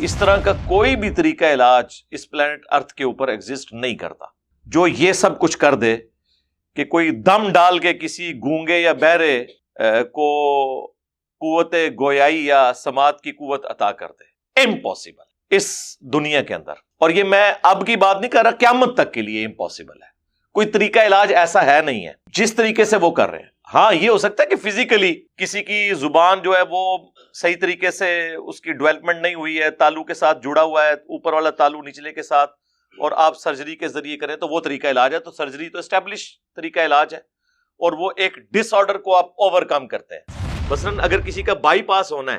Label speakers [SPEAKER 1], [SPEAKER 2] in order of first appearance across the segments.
[SPEAKER 1] اس طرح کا کوئی بھی طریقہ علاج اس پلانٹ ارتھ کے اوپر ایگزسٹ نہیں کرتا جو یہ سب کچھ کر دے کہ کوئی دم ڈال کے کسی گونگے یا بہرے کو قوت گویائی یا سماعت کی قوت عطا کر دے. امپاسبل اس دنیا کے اندر. اور یہ میں اب کی بات نہیں کر رہا، قیامت تک کے لیے امپاسبل ہے. کوئی طریقہ علاج ایسا ہے نہیں ہے جس طریقے سے وہ کر رہے ہیں. ہاں یہ ہو سکتا ہے کہ فزیکلی کسی کی زبان جو ہے وہ صحیح طریقے سے اس کی ڈیولپمنٹ نہیں ہوئی ہے، تالو کے ساتھ جڑا ہوا ہے، اوپر والا تالو نچلے کے ساتھ، اور آپ سرجری کے ذریعے کریں تو وہ طریقہ علاج ہے. تو سرجری تو اسٹیبلش طریقہ علاج ہے، اور وہ ایک ڈس آرڈر کو آپ اوور کم کرتے ہیں. مثلاً اگر کسی کا بائی پاس ہونا ہے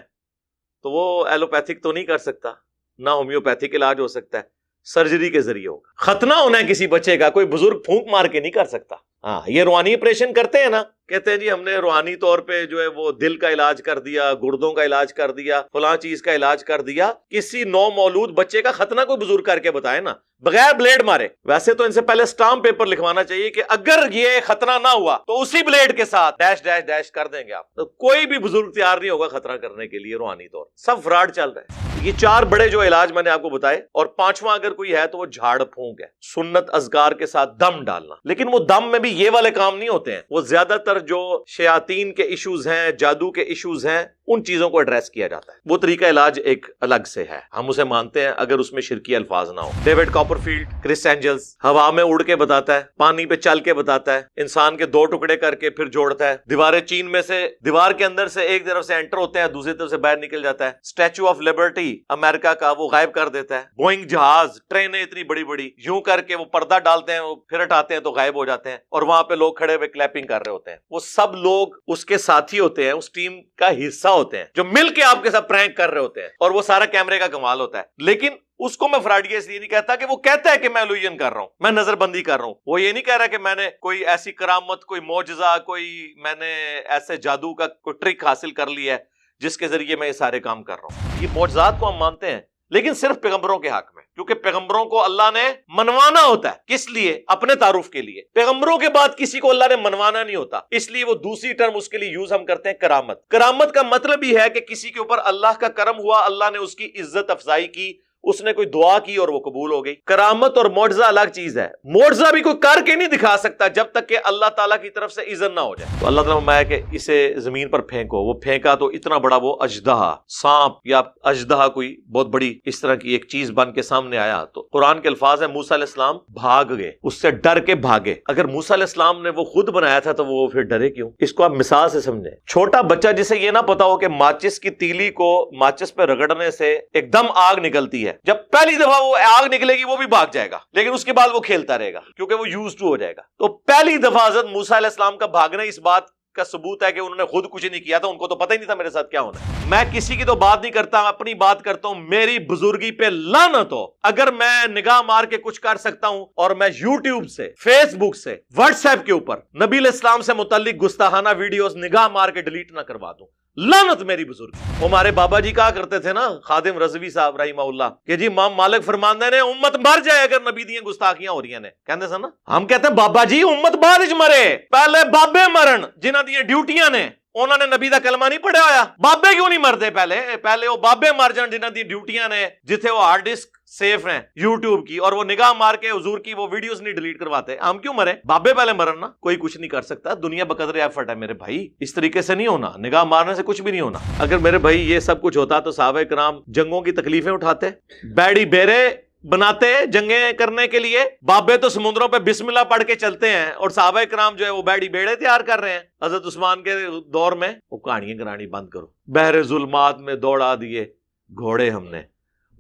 [SPEAKER 1] تو وہ ایلوپیتھک تو نہیں کر سکتا، نہ ہومیوپیتھک علاج ہو سکتا ہے، سرجری کے ذریعے ہوگا. ختنہ ہونا ہے کسی بچے کا، کوئی بزرگ پھونک مار کے نہیں کر سکتا. ہاں یہ روحانی آپریشن کرتے ہیں نا، کہتے ہیں جی ہم نے روحانی طور پہ جو ہے وہ دل کا علاج کر دیا، گردوں کا علاج کر دیا، فلاں چیز کا علاج کر دیا. کسی نو مولود بچے کا ختنہ کوئی بزرگ کر کے بتائے نا، بغیر بلیڈ مارے. ویسے تو ان سے پہلے سٹامپ پیپر لکھوانا چاہیے کہ اگر یہ ختنہ نہ ہوا تو اسی بلیڈ کے ساتھ ڈیش ڈیش ڈیش کر دیں گے آپ. تو کوئی بھی بزرگ تیار نہیں ہوگا خطرہ کرنے کے لیے روحانی طور. سب فراڈ چل رہے ہیں. یہ 4 بڑے جو علاج میں نے آپ کو بتائے، اور 5واں اگر کوئی ہے تو وہ جھاڑ پھونک ہے، سنت اذکار کے ساتھ دم ڈالنا. لیکن وہ دم میں بھی یہ والے کام نہیں ہوتے ہیں. وہ زیادہ تر جو شیاطین کے ایشوز ہیں، جادو کے ایشوز ہیں، ان چیزوں کو ایڈریس کیا جاتا ہے. وہ طریقہ علاج ایک الگ سے ہے، ہم اسے مانتے ہیں اگر اس میں شرکی الفاظ نہ ہو. ڈیوڈ کاپرفیلڈ، کرس اینجلز ہوا میں اڑ کے بتاتا ہے، پانی پہ چل کے بتاتا ہے، انسان کے 2 ٹکڑے کر کے پھر جوڑتا ہے. دیواریں چین میں سے، دیوار کے اندر سے ایک طرف سے انٹر ہوتے ہیں، دوسری طرف سے باہر نکل جاتا ہے. اسٹیچو آف لبرٹی امریکہ کا وہ غائب کر دیتا ہے. بوئنگ جہاز، ٹرینیں اتنی بڑی بڑی یوں کر کے وہ پردہ ڈالتے ہیں، وہ پھر ہٹاتے ہیں تو غائب ہو جاتے ہیں، اور وہاں پہ لوگ کھڑے ہوئے کلیپنگ کر رہے ہوتے ہیں. وہ سب لوگ اس کے ساتھی ہوتے ہیں، اس ٹیم کا حصہ ہوتے ہیں جو مل کے آپ کے ساتھ پرینک کر رہے ہوتے ہیں، اور وہ سارا کیمرے کا کمال ہوتا ہے. لیکن اس کو میں فراڈی اس لیے نہیں کہتا کہ وہ کہتا ہے کہ میں الوژن کر رہا ہوں، میں نظر بندی کر رہا ہوں. وہ یہ نہیں کہہ رہا کہ میں نے کوئی ایسی کرامت، کوئی معجزہ، کوئی میں نے ایسے جادو کا کوئی ٹرک حاصل کر لیا ہے جس کے ذریعے میں یہ سارے کام کر رہا ہوں. یہ معجزات کو ہم مانتے ہیں، لیکن صرف پیغمبروں کے حق میں، کیونکہ پیغمبروں کو اللہ نے منوانا ہوتا ہے. کس لیے؟ اپنے تعارف کے لیے. پیغمبروں کے بعد کسی کو اللہ نے منوانا نہیں ہوتا، اس لیے وہ دوسری ٹرم اس کے لیے یوز ہم کرتے ہیں، کرامت. کرامت کا مطلب ہی ہے کہ کسی کے اوپر اللہ کا کرم ہوا، اللہ نے اس کی عزت افزائی کی، اس نے کوئی دعا کی اور وہ قبول ہو گئی. کرامت اور معجزہ الگ چیز ہے. معجزہ بھی کوئی کر کے نہیں دکھا سکتا جب تک کہ اللہ تعالیٰ کی طرف سے اذن نہ ہو جائے. تو اللہ تعالیٰ میں کہ اسے زمین پر پھینکو، وہ پھینکا تو اتنا بڑا وہ اژدہا، سانپ یا اژدہا کوئی بہت بڑی اس طرح کی ایک چیز بن کے سامنے آیا. تو قرآن کے الفاظ ہیں موسیٰ علیہ السلام بھاگ گئے، اس سے ڈر کے بھاگے. اگر موسیٰ علیہ السلام نے وہ خود بنایا تھا تو وہ پھر ڈرے کیوں؟ اس کو آپ مثال سے سمجھیں. چھوٹا بچہ جسے یہ نہ پتا ہو کہ ماچس کی تیلی کو ماچس پہ رگڑنے سے ایک دم آگ نکلتی ہے، جب پہلی دفعہ وہ آگ نکلے گی وہ بھی بھاگ جائے گا، لیکن اس کے بعد وہ کھیلتا رہے گا کیونکہ وہ یوز ٹو ہو جائے گا. تو پہلی دفعہ حضرت موسیٰ علیہ السلام کا بھاگنا اس بات کا ثبوت ہے کہ انہوں نے خود کچھ نہیں کیا تھا، ان کو تو پتہ ہی نہیں تھا میرے ساتھ کیا ہونا ہے. میں کسی کی تو بات نہیں کرتا، اپنی بات کرتا ہوں. میری بزرگی پہ لعنت ہو اگر میں نگاہ مار کے کچھ کر سکتا ہوں اور میں یوٹیوب سے، فیس بک سے، واٹس ایپ کے اوپر نبی علیہ السلام سے متعلق گستاخانہ ویڈیوز نگاہ مار کے ڈیلیٹ نہ کروا دوں. لعنت میری بزرگ. ہمارے بابا جی کہا کرتے تھے نا، خادم رضوی صاحب رحمہ اللہ، کہ جی امام مالک فرماندے نے امت مر جائے اگر نبی دیاں گستاخیاں ہو رہی نے. کہندے سن نا، ہم کہتے ہیں بابا جی امت بعد وچ مرے، پہلے بابے مرن جنہاں دیاں ڈیوٹیاں نے، انہوں نے نبی دا کلمہ نہیں پڑھیا ہویا. بابے کیوں نہیں مرتے؟ پہلے وہ بابے مر جان جنہاں دی ڈیوٹیاں نے، جتھے وہ ہارڈ ڈسک سیف ہیں یوٹیوب کی، اور وہ نگاہ مار کے حضور کی وہ ویڈیوز نہیں ڈیلیٹ کرواتے. ہم کیوں مرے؟ بابے پہلے مرن نا. کوئی کچھ نہیں کر سکتا، دنیا بقدر ایفرٹ ہے میرے بھائی. اس طریقے سے نہیں ہونا، نگاہ مارنے سے کچھ بھی نہیں ہونا. اگر میرے بھائی یہ سب کچھ ہوتا تو صحابہ کرام جنگوں کی تکلیفیں اٹھاتے، بیڑی بیرے بناتے جنگیں کرنے کے لیے. بابے تو سمندروں پہ بسم اللہ پڑھ کے چلتے ہیں، اور صحابہ کرام جو ہے وہ بیڑی بیڑے تیار کر رہے ہیں. حضرت عثمان کے دور میں وہ کہانیاں کرانی بند کرو. بحر ظلمات میں دوڑا دیے گھوڑے ہم نے.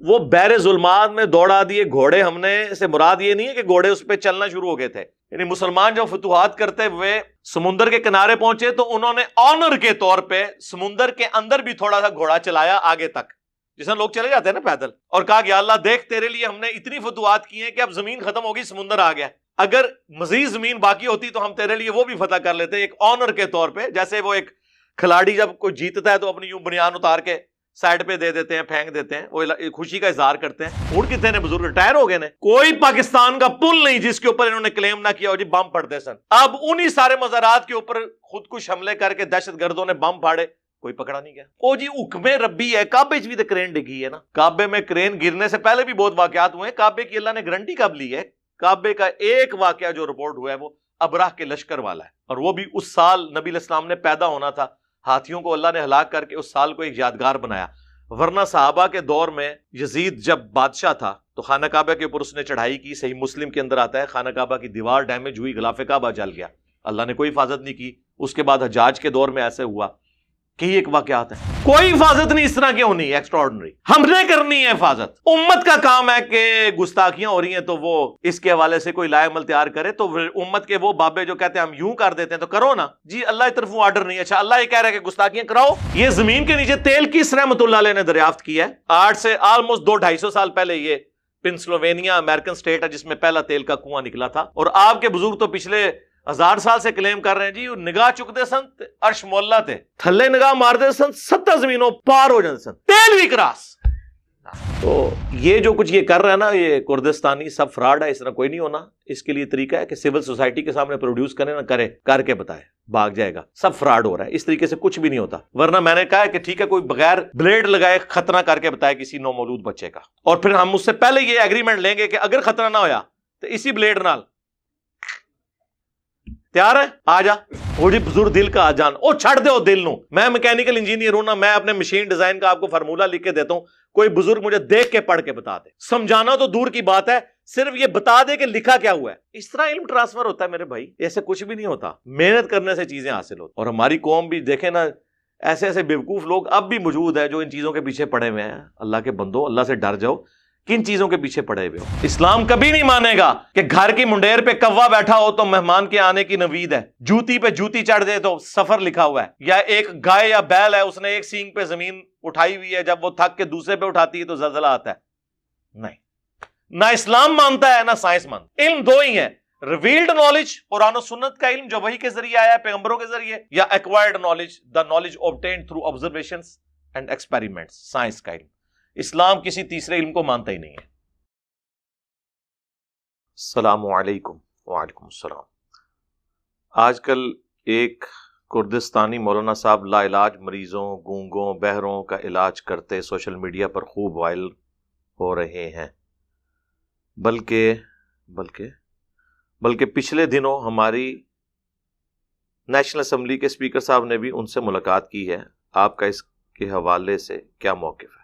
[SPEAKER 1] وہ بحر ظلمات میں دوڑا دیے گھوڑے ہم نے سے مراد یہ نہیں ہے کہ گھوڑے اس پہ چلنا شروع ہو گئے تھے. یعنی مسلمان جو فتوحات کرتے ہوئے سمندر کے کنارے پہنچے تو انہوں نے آنر کے طور پہ سمندر کے اندر بھی تھوڑا سا گھوڑا چلایا آگے تک، جس میں لوگ چلے جاتے ہیں نا پیدل، اور کہا کہ اللہ دیکھ تیرے لیے ہم نے اتنی فتوحات کی ہیں کہ اب زمین ختم ہوگی، سمندر آ گیا. اگر مزید زمین باقی ہوتی تو ہم تیرے لیے وہ بھی فتح کر لیتے، ایک آنر کے طور پہ. جیسے وہ ایک کھلاڑی جب کوئی جیتتا ہے تو اپنی یوں بنیان اتار کے سائڈ پہ دے دیتے ہیں، پھینک دیتے ہیں، وہ خوشی کا اظہار کرتے ہیں. اڑ کتنے نے بزرگ ریٹائر ہو گئے نے. کوئی پاکستان کا پل نہیں جس کے اوپر انہوں نے کلیم نہ کیا ہو جی بم پڑتے سن. اب انہی سارے مزارات کے اوپر خود کش حملے کر کے دہشت گردوں نے بم پھاڑے، کوئی پکڑا نہیں گیا. او جی حکم ربی ہے, کعبے بھی تو کرین ڈگی ہے نا. کعبے میں کرین گرنے سے پہلے بھی بہت واقعات ہوئے ہیں. کعبے کی اللہ نے گارنٹی کب لی ہے؟ کعبے کا ایک واقعہ جو رپورٹ ہوا ہے وہ ابراہ کے لشکر والا ہے, اور وہ بھی اس سال نبی علیہ السلام نے پیدا ہونا تھا. ہاتھیوں کو اللہ نے ہلاک کر کے اس سال کو ایک یادگار بنایا. ورنہ صحابہ کے دور میں یزید جب بادشاہ تھا تو خانہ کعبہ کے اوپر اس نے چڑھائی کی. صحیح مسلم کے اندر آتا ہے خانہ کعبہ کی دیوار ڈیمیج ہوئی, غلاف کعبہ جل گیا, اللہ نے کوئی حفاظت نہیں کی. اس کے بعد حجاج کے دور میں ایسے ہوا کہ ایک واقعات ہے. کوئی حفاظت نہیں اس طرح کی ہونی ایکسٹراڈنری, ہم نے کرنی ہے حفاظت. امت کا کام ہے کہ گستاخیاں ہو رہی ہیں تو وہ اس کے حوالے سے کوئی لائے عمل تیار کرے. تو امت کے وہ بابے جو کہتے ہیں ہم یوں کر دیتے ہیں تو کرو نا جی, اللہ کی طرف آرڈر نہیں ہے. اچھا اللہ یہ کہہ رہا ہے کہ گستاخیاں کراؤ. یہ زمین کے نیچے تیل کس رحمت اللہ علیہ نے دریافت کیا ہے؟ 8 سے آلموسٹ 200-250 سال پہلے. یہ پنسلوینیا امریکن اسٹیٹ ہے جس میں پہلا تیل کا کنواں نکلا تھا, اور آپ کے بزرگ تو پچھلے 1000 سال سے کلیم کر رہے ہیں جی نگاہ چکتے سن عرش مولا تے, تھلے نگاہ مارتے سن 70 زمینوں پار ہو جاتے سن, تیل بھی کراس. تو یہ جو کچھ یہ کر رہا ہے نا یہ کردستانی سب فراڈ ہے, اس طرح کوئی نہیں ہونا. اس کے لیے طریقہ ہے کہ سول سوسائٹی کے سامنے پروڈیوس کرے نہ کرے, کر کے بتائے, بھاگ جائے گا. سب فراڈ ہو رہا ہے, اس طریقے سے کچھ بھی نہیں ہوتا. ورنہ میں نے کہا کہ ٹھیک ہے کوئی بغیر بلیڈ لگائے خطرہ کر کے بتائے کسی نومولود بچے کا, اور پھر ہم اس سے پہلے یہ ایگریمنٹ لیں گے کہ اگر خطرہ نہ ہویا تو اسی بلیڈ نال تیار ہے آ جا. وہ جی بزرگ دل کا آ جان, او چھڑ دے او دل نو. میں میکینیکل انجینئر ہوں نا, میں اپنے مشین ڈیزائن کا آپ کو فارمولہ لکھ کے دیتا ہوں, کوئی بزرگ مجھے دیکھ کے پڑھ کے بتا دے. سمجھانا تو دور کی بات ہے, صرف یہ بتا دے کہ لکھا کیا ہوا ہے. اس طرح علم ٹرانسفر ہوتا ہے میرے بھائی, ایسے کچھ بھی نہیں ہوتا. محنت کرنے سے چیزیں حاصل ہوتی. اور ہماری قوم بھی دیکھیں نا, ایسے ایسے بیوقوف لوگ اب بھی موجود ہیں جو ان چیزوں کے پیچھے پڑے ہوئے ہیں. اللہ کے بندو, اللہ سے ڈر جاؤ, کن چیزوں کے پیچھے پڑے ہوئے ہو. اسلام کبھی نہیں مانے گا کہ گھر کی منڈیر پہ کوا بیٹھا ہو تو مہمان کے آنے کی نوید ہے, جوتی پہ جوتی چڑھ دے تو سفر لکھا ہوا ہے, یا ایک گائے یا بیل ہے اس نے ایک سینگ پہ زمین اٹھائی ہوئی ہے, جب وہ تھک کے دوسرے پہ اٹھاتی ہے تو زلزلہ آتا ہے. نہیں, نہ اسلام مانتا ہے نہ سائنس مانتا. علم دو ہی ہیں, ریویلڈ نالج قرآن و سنت کا علم جو وحی کے ذریعے آیا ہے پیغمبروں کے ذریعے, یا acquired knowledge the knowledge obtained through observations and experiments, science کا علم. اسلام کسی تیسرے علم کو مانتا ہی نہیں ہے. السلام علیکم. وعلیکم السلام. آج کل ایک کردستانی مولانا صاحب لا علاج مریضوں, گونگوں, بہروں کا علاج کرتے سوشل میڈیا پر خوب وائرل ہو رہے ہیں. بلکہ پچھلے دنوں ہماری نیشنل اسمبلی کے اسپیکر صاحب نے بھی ان سے ملاقات کی ہے. آپ کا اس کے حوالے سے کیا موقف ہے؟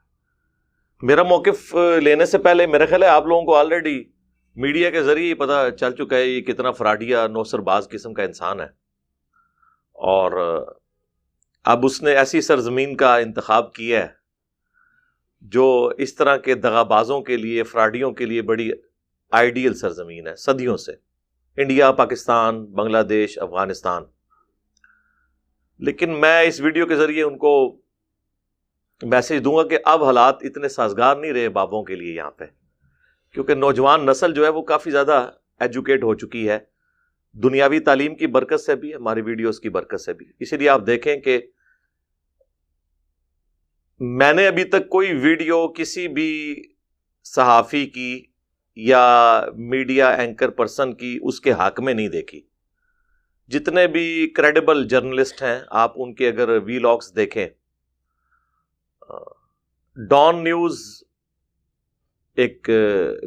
[SPEAKER 1] میرا موقف لینے سے پہلے میرا خیال ہے آپ لوگوں کو آلریڈی میڈیا کے ذریعے پتہ چل چکا ہے یہ کتنا فراڈیا نوسر باز قسم کا انسان ہے, اور اب اس نے ایسی سرزمین کا انتخاب کیا ہے جو اس طرح کے دغابازوں کے لیے, فراڈیوں کے لیے بڑی آئیڈیل سرزمین ہے صدیوں سے. انڈیا, پاکستان, بنگلہ دیش, افغانستان. لیکن میں اس ویڈیو کے ذریعے ان کو میسج دوں گا کہ اب حالات اتنے سازگار نہیں رہے بابوں کے لیے یہاں پہ, کیونکہ نوجوان نسل جو ہے وہ کافی زیادہ ایجوکیٹ ہو چکی ہے, دنیاوی تعلیم کی برکت سے بھی, ہماری ویڈیوز کی برکت سے بھی. اسی لیے آپ دیکھیں کہ میں نے ابھی تک کوئی ویڈیو کسی بھی صحافی کی یا میڈیا اینکر پرسن کی اس کے حق میں نہیں دیکھی. جتنے بھی کریڈیبل جرنلسٹ ہیں آپ ان کے اگر وی لاگس دیکھیں, ڈان نیوز ایک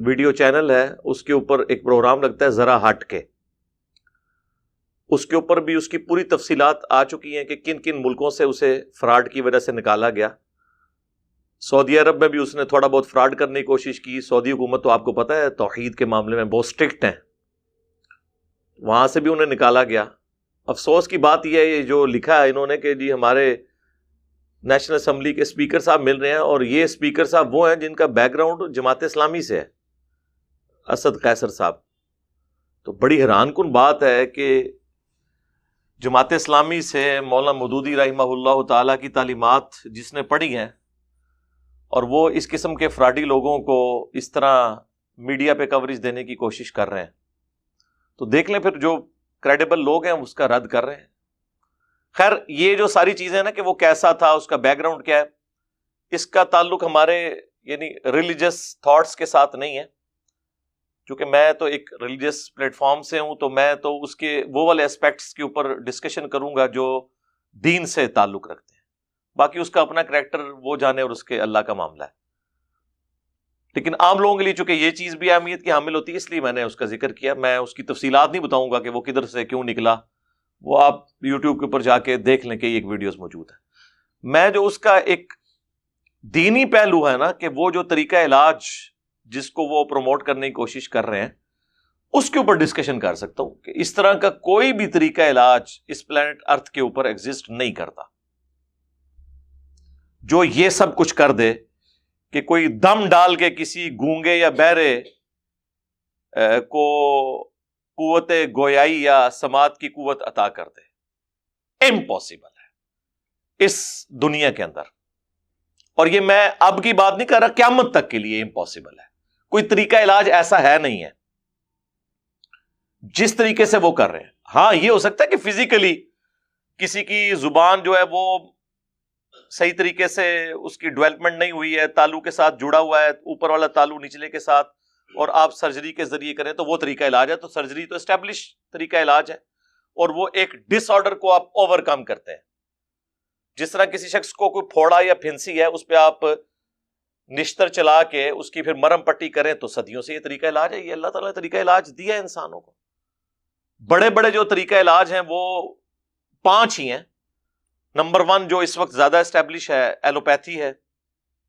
[SPEAKER 1] ویڈیو چینل ہے, اس کے اوپر ایک پروگرام لگتا ہے ذرا ہٹ کے, اس کے اوپر بھی اس کی پوری تفصیلات آ چکی ہیں کہ کن کن ملکوں سے اسے فراڈ کی وجہ سے نکالا گیا. سعودی عرب میں بھی اس نے تھوڑا بہت فراڈ کرنے کی کوشش کی. سعودی حکومت تو آپ کو پتہ ہے توحید کے معاملے میں بہت اسٹرکٹ ہیں, وہاں سے بھی انہیں نکالا گیا. افسوس کی بات یہ ہے جو لکھا ہے انہوں نے کہ جی ہمارے نیشنل اسمبلی کے اسپیکر صاحب مل رہے ہیں, اور یہ اسپیکر صاحب وہ ہیں جن کا بیک گراؤنڈ جماعت اسلامی سے ہے, اسد قیصر صاحب. تو بڑی حیران کن بات ہے کہ جماعت اسلامی سے مولانا مودودی رحمہ اللہ تعالیٰ کی تعلیمات جس نے پڑھی ہیں, اور وہ اس قسم کے فراڈی لوگوں کو اس طرح میڈیا پہ کوریج دینے کی کوشش کر رہے ہیں. تو دیکھ لیں پھر جو کریڈیبل لوگ ہیں اس کا رد کر رہے ہیں. خیر یہ جو ساری چیزیں نا کہ وہ کیسا تھا, اس کا بیک گراؤنڈ کیا ہے, اس کا تعلق ہمارے یعنی ریلیجس تھاٹس کے ساتھ نہیں ہے. کیونکہ میں تو ایک ریلیجس پلیٹ فارم سے ہوں, تو میں تو اس کے وہ والے اسپیکٹس کے اوپر ڈسکشن کروں گا جو دین سے تعلق رکھتے ہیں. باقی اس کا اپنا کریکٹر وہ جانے اور اس کے اللہ کا معاملہ ہے. لیکن عام لوگوں کے لیے چونکہ یہ چیز بھی اہمیت کی حامل ہوتی ہے، اس لیے میں نے اس کا ذکر کیا. میں اس کی تفصیلات نہیں بتاؤں گا کہ وہ کدھر سے کیوں نکلا، وہ آپ یوٹیوب کے اوپر جا کے دیکھ لیں کہ ایک ویڈیوز موجود ہے. میں جو اس کا ایک دینی پہلو ہے نا، کہ وہ جو طریقہ علاج جس کو وہ پروموٹ کرنے کی کوشش کر رہے ہیں، اس کے اوپر ڈسکشن کر سکتا ہوں کہ اس طرح کا کوئی بھی طریقہ علاج اس پلانٹ ارتھ کے اوپر ایگزسٹ نہیں کرتا جو یہ سب کچھ کر دے کہ کوئی دم ڈال کے کسی گونگے یا بہرے کو قوت گویائی یا سماعت کی قوت عطا کر دے. امپاسبل ہے اس دنیا کے اندر. اور یہ میں اب کی بات نہیں کر رہا، قیامت تک کے لیے امپاسبل ہے. کوئی طریقہ علاج ایسا ہے نہیں ہے جس طریقے سے وہ کر رہے ہیں. ہاں یہ ہو سکتا ہے کہ فزیکلی کسی کی زبان جو ہے وہ صحیح طریقے سے اس کی ڈیولپمنٹ نہیں ہوئی ہے، تالو کے ساتھ جڑا ہوا ہے، اوپر والا تالو نچلے کے ساتھ، اور آپ سرجری کے ذریعے کریں تو وہ طریقہ علاج ہے. تو سرجری تو اسٹیبلش طریقہ علاج ہے، اور وہ ایک ڈس آرڈر کو آپ اوور کم کرتے ہیں. جس طرح کسی شخص کو کوئی پھوڑا یا پھنسی ہے، اس پہ آپ نشتر چلا کے اس کی پھر مرم پٹی کریں، تو صدیوں سے یہ طریقہ علاج ہے. یہ اللہ تعالیٰ نے طریقہ علاج دیا ہے انسانوں کو. بڑے بڑے جو طریقہ علاج ہیں وہ 5 ہی ہیں. نمبر 1 جو اس وقت زیادہ اسٹیبلش ہے ایلوپیتھی ہے.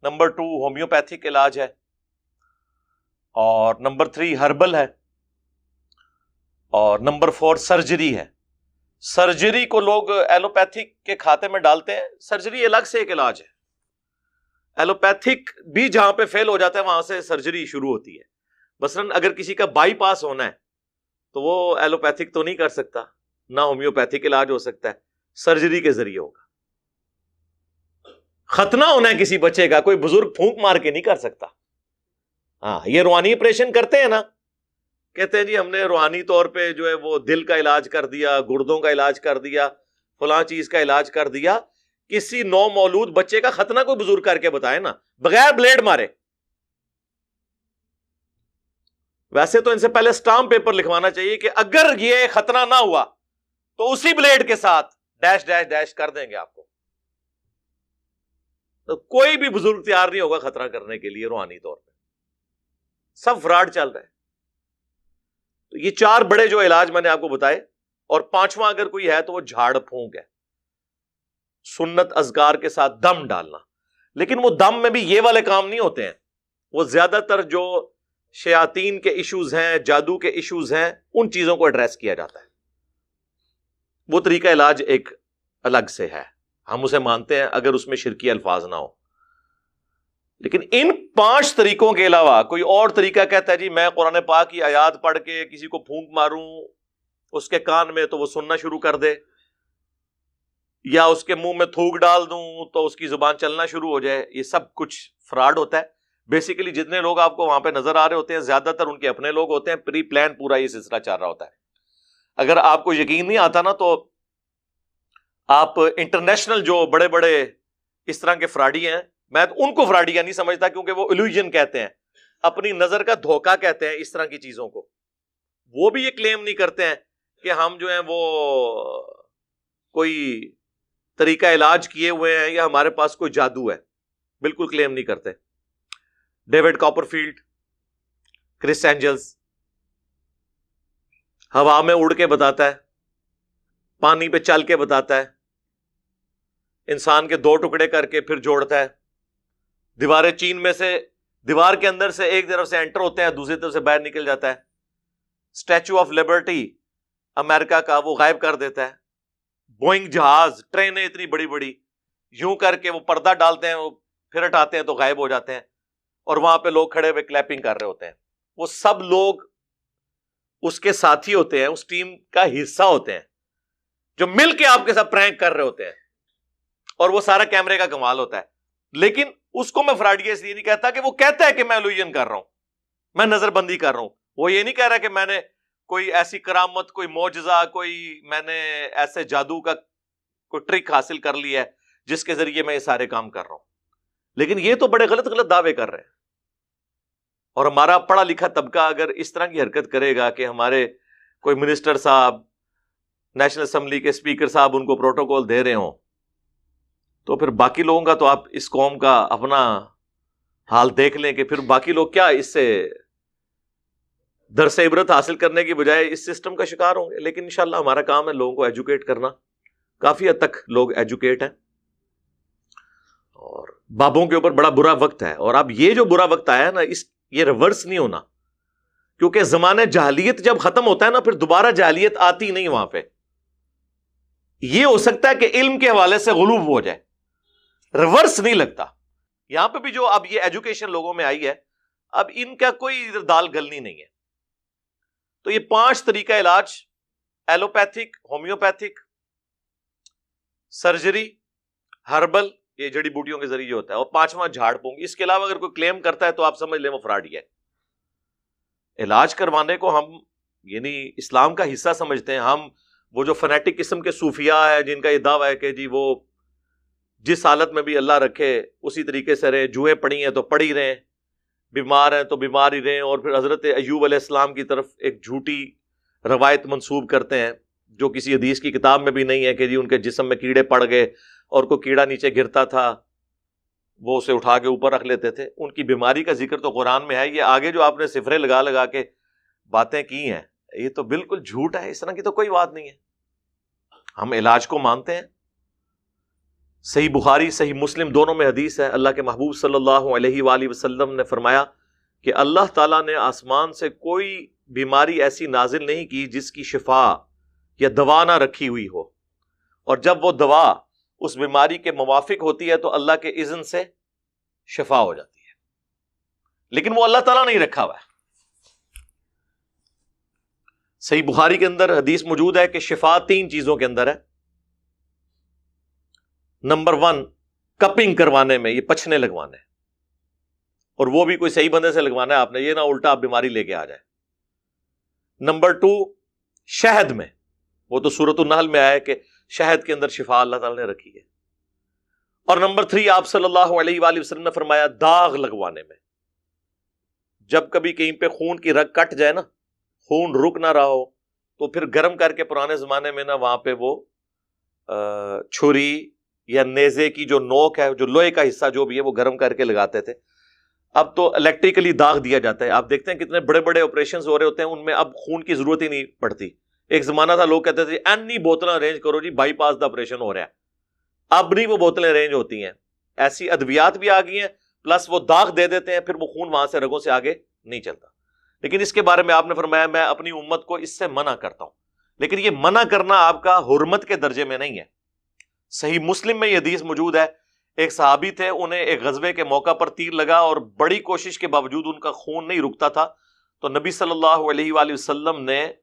[SPEAKER 1] نمبر 2 ہومیوپیتھک علاج ہے. اور نمبر 3 ہربل ہے. اور نمبر 4 سرجری ہے. سرجری کو لوگ ایلوپیتھک کے کھاتے میں ڈالتے ہیں. سرجری الگ سے ایک علاج ہے. ایلوپیتھک بھی جہاں پہ فیل ہو جاتا ہے وہاں سے سرجری شروع ہوتی ہے. مثلاً اگر کسی کا بائی پاس ہونا ہے تو وہ ایلوپیتھک تو نہیں کر سکتا، نہ ہومیوپیتھک علاج ہو سکتا ہے، سرجری کے ذریعے ہوگا. ختنہ ہونا ہے کسی بچے کا، کوئی بزرگ پھونک مار کے نہیں کر سکتا. ہاں یہ روحانی آپریشن کرتے ہیں نا، کہتے ہیں جی ہم نے روحانی طور پہ جو ہے وہ دل کا علاج کر دیا، گردوں کا علاج کر دیا، فلاں چیز کا علاج کر دیا. کسی نو مولود بچے کا ختنہ کوئی بزرگ کر کے بتائے نا، بغیر بلیڈ مارے. ویسے تو ان سے پہلے اسٹامپ پیپر لکھوانا چاہیے کہ اگر یہ ختنہ نہ ہوا تو اسی بلیڈ کے ساتھ ڈیش ڈیش ڈیش کر دیں گے آپ کو. تو کوئی بھی بزرگ تیار نہیں ہوگا خطرہ کرنے کے لیے روحانی طور پہ. سب فراڈ چل رہا ہے. تو یہ 4 بڑے جو علاج میں نے آپ کو بتائے، اور 5واں اگر کوئی ہے تو وہ جھاڑ پھونک ہے، سنت اذکار کے ساتھ دم ڈالنا. لیکن وہ دم میں بھی یہ والے کام نہیں ہوتے ہیں. وہ زیادہ تر جو شیاطین کے ایشوز ہیں، جادو کے ایشوز ہیں، ان چیزوں کو ایڈریس کیا جاتا ہے. وہ طریقہ علاج ایک الگ سے ہے، ہم اسے مانتے ہیں اگر اس میں شرکی الفاظ نہ ہو. لیکن ان 5 طریقوں کے علاوہ کوئی اور طریقہ کہتا ہے جی میں قرآن پاک کی آیات پڑھ کے کسی کو پھونک ماروں اس کے کان میں تو وہ سننا شروع کر دے، یا اس کے منہ میں تھوک ڈال دوں تو اس کی زبان چلنا شروع ہو جائے. یہ سب کچھ فراڈ ہوتا ہے. بیسیکلی جتنے لوگ آپ کو وہاں پہ نظر آ رہے ہوتے ہیں زیادہ تر ان کے اپنے لوگ ہوتے ہیں. پری پلان پورا یہ سلسلہ چل رہا ہوتا ہے. اگر آپ کو یقین نہیں آتا نا تو آپ انٹرنیشنل جو بڑے بڑے اس طرح کے فراڈی ہیں، میں ان کو فراڈیا نہیں سمجھتا کیونکہ وہ illusion کہتے ہیں، اپنی نظر کا دھوکہ کہتے ہیں اس طرح کی چیزوں کو. وہ بھی یہ کلیم نہیں کرتے ہیں کہ ہم جو ہیں وہ کوئی طریقہ علاج کیے ہوئے ہیں یا ہمارے پاس کوئی جادو ہے. بالکل کلیم نہیں کرتے. ڈیوڈ کاپرفیلڈ، کرس اینجلز ہوا میں اڑ کے بتاتا ہے، پانی پہ چل کے بتاتا ہے، انسان کے 2 ٹکڑے کر کے پھر جوڑتا ہے. دیواریں چین میں سے، دیوار کے اندر سے ایک طرف سے انٹر ہوتے ہیں، دوسری طرف سے باہر نکل جاتا ہے. اسٹیچو آف لبرٹی امریکہ کا وہ غائب کر دیتا ہے. بوئنگ جہاز، ٹرینیں اتنی بڑی بڑی یوں کر کے وہ پردہ ڈالتے ہیں، وہ پھر ہٹاتے ہیں تو غائب ہو جاتے ہیں، اور وہاں پہ لوگ کھڑے ہوئے کلیپنگ کر رہے ہوتے ہیں. وہ سب لوگ اس کے ساتھی ہوتے ہیں، اس ٹیم کا حصہ ہوتے ہیں جو مل کے آپ کے ساتھ پرینک کر رہے ہوتے ہیں، اور وہ سارا کیمرے کا کمال ہوتا ہے. لیکن اس کو میں فراڈیا اس لیے نہیں کہتا کہ وہ کہتا ہے کہ میں illusion کر رہا ہوں، میں نظر بندی کر رہا ہوں. وہ یہ نہیں کہہ رہا کہ میں نے کوئی ایسی کرامت، کوئی معجزہ، کوئی میں نے ایسے جادو کا کوئی ٹرک حاصل کر لیا ہے جس کے ذریعے میں یہ سارے کام کر رہا ہوں. لیکن یہ تو بڑے غلط غلط دعوے کر رہے ہیں. اور ہمارا پڑھا لکھا طبقہ اگر اس طرح کی حرکت کرے گا کہ ہمارے کوئی منسٹر صاحب، نیشنل اسمبلی کے اسپیکر صاحب ان کو پروٹوکول دے رہے ہوں، تو پھر باقی لوگوں کا تو آپ اس قوم کا اپنا حال دیکھ لیں کہ پھر باقی لوگ کیا اس سے درس عبرت حاصل کرنے کی بجائے اس سسٹم کا شکار ہوں گے. لیکن انشاءاللہ ہمارا کام ہے لوگوں کو ایجوکیٹ کرنا. کافی حد تک لوگ ایجوکیٹ ہیں, اور بابوں کے اوپر بڑا برا وقت ہے. اور اب یہ جو برا وقت آیا ہے نا, یہ ریورس نہیں ہونا, کیونکہ زمانہ جاہلیت جب ختم ہوتا ہے نا پھر دوبارہ جاہلیت آتی نہیں وہاں پہ. یہ ہو سکتا ہے کہ علم کے حوالے سے غلوب ہو جائے, ریورس نہیں لگتا. یہاں پہ بھی جو اب یہ ایجوکیشن لوگوں میں آئی ہے, اب ان کا کوئی دال گلنی نہیں ہے. تو یہ 5 طریقہ علاج, ایلوپیتھک, ہومیوپیتھک, سرجری, ہربل, یہ جڑی بوٹیوں کے ذریعے ہوتا ہے, اور 5واں جھاڑ پھونک. اس کے علاوہ اگر کوئی کلیم کرتا ہے تو آپ سمجھ لیں وہ فراڈی ہے. علاج کروانے کو ہم یعنی اسلام کا حصہ سمجھتے ہیں. ہم وہ جو فنیٹک قسم کے صوفیاء ہے جن کا یہ دعویٰ ہے کہ جی وہ جس حالت میں بھی اللہ رکھے اسی طریقے سے رہیں, جوئیں پڑی ہیں تو پڑی رہیں, بیمار ہیں تو بیمار ہی رہیں, اور پھر حضرت ایوب علیہ السلام کی طرف ایک جھوٹی روایت منسوب کرتے ہیں جو کسی حدیث کی کتاب میں بھی نہیں ہے کہ جی ان کے جسم میں کیڑے پڑ گئے اور کوئی کیڑا نیچے گرتا تھا وہ اسے اٹھا کے اوپر رکھ لیتے تھے. ان کی بیماری کا ذکر تو قرآن میں ہے. یہ آگے جو آپ نے صفرے لگا لگا کے باتیں کی ہیں یہ تو بالکل جھوٹ ہے, اس طرح کی تو کوئی بات نہیں ہے. ہم علاج کو مانتے ہیں. صحیح بخاری صحیح مسلم دونوں میں حدیث ہے, اللہ کے محبوب صلی اللہ علیہ وآلہ وسلم نے فرمایا کہ اللہ تعالیٰ نے آسمان سے کوئی بیماری ایسی نازل نہیں کی جس کی شفا یا دوا نہ رکھی ہوئی ہو, اور جب وہ دوا اس بیماری کے موافق ہوتی ہے تو اللہ کے اذن سے شفا ہو جاتی ہے, لیکن وہ اللہ تعالیٰ نہیں رکھا ہوا ہے. صحیح بخاری کے اندر حدیث موجود ہے کہ شفا 3 چیزوں کے اندر ہے. نمبر 1 کپنگ کروانے میں, یہ پچھنے لگوانے, اور وہ بھی کوئی صحیح بندے سے لگوانا ہے آپ نے, یہ نہ الٹا آپ بیماری لے کے آ جائے. نمبر 2 شہد میں, وہ تو سورۃ النحل میں آیا ہے کہ شہد کے اندر شفا اللہ تعالی نے رکھی ہے. اور نمبر 3 آپ صلی اللہ علیہ وآلہ وسلم نے فرمایا داغ لگوانے میں. جب کبھی کہیں پہ خون کی رگ کٹ جائے نا, خون رک نہ رہا ہو, تو پھر گرم کر کے پرانے زمانے میں نا وہاں پہ وہ چھری یا نیزے کی جو نوک ہے, جو لوہے کا حصہ جو بھی ہے, وہ گرم کر کے لگاتے تھے. اب تو الیکٹریکلی داغ دیا جاتا ہے. آپ دیکھتے ہیں کتنے بڑے بڑے آپریشنز ہو رہے ہوتے ہیں, ان میں اب خون کی ضرورت ہی نہیں پڑتی. ایک زمانہ تھا لوگ کہتے تھے اینی بوتلیں ارینج کرو جی, بائی پاس دا آپریشن ہو رہا ہے. اب نہیں وہ بوتلیں ارینج ہوتی ہیں, ایسی ادویات بھی آ گئی ہیں, پلس وہ داغ دے دیتے ہیں, پھر وہ خون وہاں سے رگوں سے آگے نہیں چلتا. لیکن اس کے بارے میں آپ نے فرمایا میں اپنی امت کو اس سے منع کرتا ہوں. لیکن یہ منع کرنا آپ کا حرمت کے درجے میں نہیں ہے. صحیح مسلم میں یہ حدیث موجود ہے, ایک صحابی تھے, انہیں ایک غزوے کے موقع پر تیر لگا اور بڑی کوشش کے باوجود ان کا خون نہیں رکتا تھا, تو نبی صلی اللہ علیہ وآلہ وسلم نے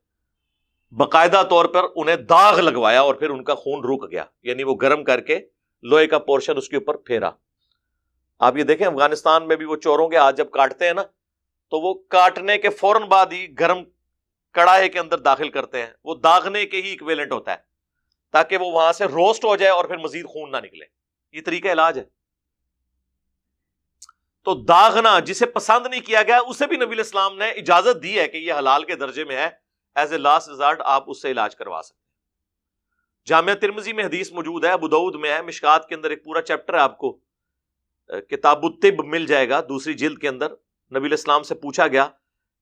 [SPEAKER 1] باقاعدہ طور پر انہیں داغ لگوایا اور پھر ان کا خون رک گیا, یعنی وہ گرم کر کے لوہے کا پورشن اس کے اوپر پھیرا. آپ یہ دیکھیں افغانستان میں بھی وہ چوروں کے ہاتھ جب کاٹتے ہیں نا, تو وہ کاٹنے کے فوراً بعد ہی گرم کڑاہے کے اندر داخل کرتے ہیں, وہ داغنے کے ہی ایکویلنٹ ہوتا ہے تاکہ وہ وہاں سے روسٹ ہو جائے اور پھر مزید خون نہ نکلے. یہ طریقہ علاج ہے. تو داغنا جسے پسند نہیں کیا گیا اسے بھی نبی علیہ السلام نے اجازت دی ہے کہ یہ حلال کے درجے میں ہے, ایز اے لاسٹ ریزارٹ آپ اس سے علاج کروا سکتے ہیں. جامعہ ترمذی میں حدیث موجود ہے, ابو داؤد میں ہے, مشکات کے اندر ایک پورا چیپٹر ہے, آپ کو کتاب الطب مل جائے گا 2 جلد کے اندر. نبی علیہ السلام سے پوچھا گیا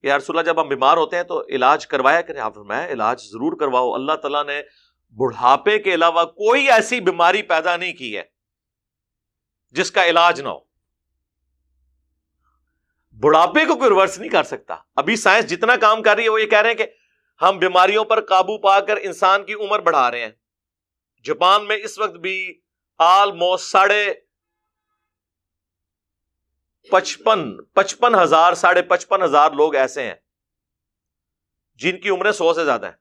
[SPEAKER 1] کہ یا رسول اللہ جب ہم بیمار ہوتے ہیں تو علاج کروایا کریں. آپ فرمایا علاج ضرور کرواؤ, اللہ تعالیٰ نے بڑھاپے کے علاوہ کوئی ایسی بیماری پیدا نہیں کی ہے جس کا علاج نہ ہو. بڑھاپے کو کوئی ریورس نہیں کر سکتا. ابھی سائنس جتنا کام کر رہی ہے وہ یہ کہہ رہے ہیں کہ ہم بیماریوں پر قابو پا کر انسان کی عمر بڑھا رہے ہیں. جاپان میں اس وقت بھی آلموسٹ 55,000 لوگ ایسے ہیں جن کی عمریں 100 سے زیادہ ہیں.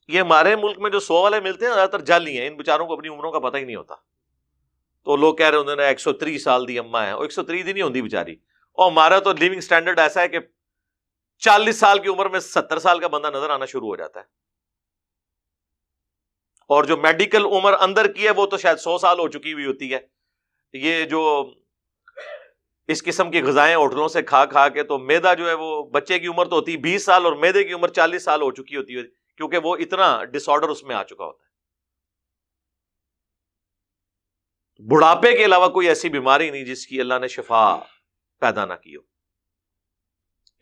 [SPEAKER 1] یہ ہمارے ملک میں جو 100 والے ملتے ہیں زیادہ تر جعلی ہیں, ان بیچاروں کو اپنی عمروں کا پتہ ہی نہیں ہوتا. تو لوگ کہہ رہے انہوں نے 130 سال دی اماں ہیں, اور 130 دی نہیں ہوتی بیچاری. اور ہمارا تو لیونگ سٹینڈرڈ ایسا ہے کہ 40 سال کی عمر میں 70 سال کا بندہ نظر آنا شروع ہو جاتا ہے, اور جو میڈیکل عمر اندر کی ہے وہ تو شاید 100 سال ہو چکی ہوئی ہوتی ہے. یہ جو اس قسم کی غذائیں ہوٹلوں سے کھا کھا کے, تو میدا جو ہے وہ بچے کی عمر تو ہوتی ہے 20 سال اور میدے کی عمر 40 سال ہو چکی ہوتی ہے, کیونکہ وہ اتنا ڈس آرڈر اس میں آ چکا ہوتا ہے. بڑھاپے کے علاوہ کوئی ایسی بیماری نہیں جس کی اللہ نے شفا پیدا نہ کی ہو۔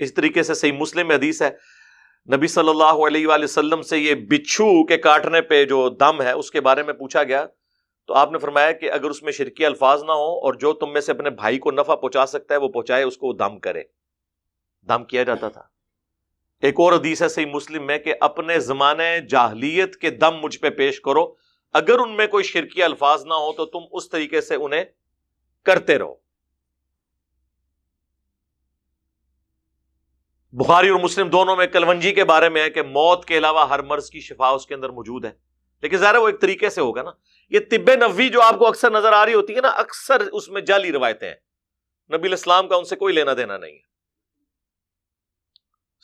[SPEAKER 1] اس طریقے سے صحیح مسلم میں حدیث ہے، نبی صلی اللہ علیہ وآلہ وسلم سے یہ بچھو کے کاٹنے پہ جو دم ہے اس کے بارے میں پوچھا گیا، تو آپ نے فرمایا کہ اگر اس میں شرکی الفاظ نہ ہو اور جو تم میں سے اپنے بھائی کو نفع پہنچا سکتا ہے وہ پہنچائے، اس کو دم کرے۔ دم کیا جاتا تھا۔ ایک اور حدیث ہے صحیح مسلم میں کہ اپنے زمانے جاہلیت کے دم مجھ پہ پیش کرو، اگر ان میں کوئی شرکی الفاظ نہ ہو تو تم اس طریقے سے انہیں کرتے رہو۔ بخاری اور مسلم دونوں میں کلونجی کے بارے میں ہے کہ موت کے علاوہ ہر مرض کی شفا اس کے اندر موجود ہے، لیکن ظاہر ہے وہ ایک طریقے سے ہوگا نا۔ یہ طب نبوی جو آپ کو اکثر نظر آ رہی ہوتی ہے نا، اکثر اس میں جعلی روایتیں ہیں، نبی الاسلام کا ان سے کوئی لینا دینا نہیں ہے۔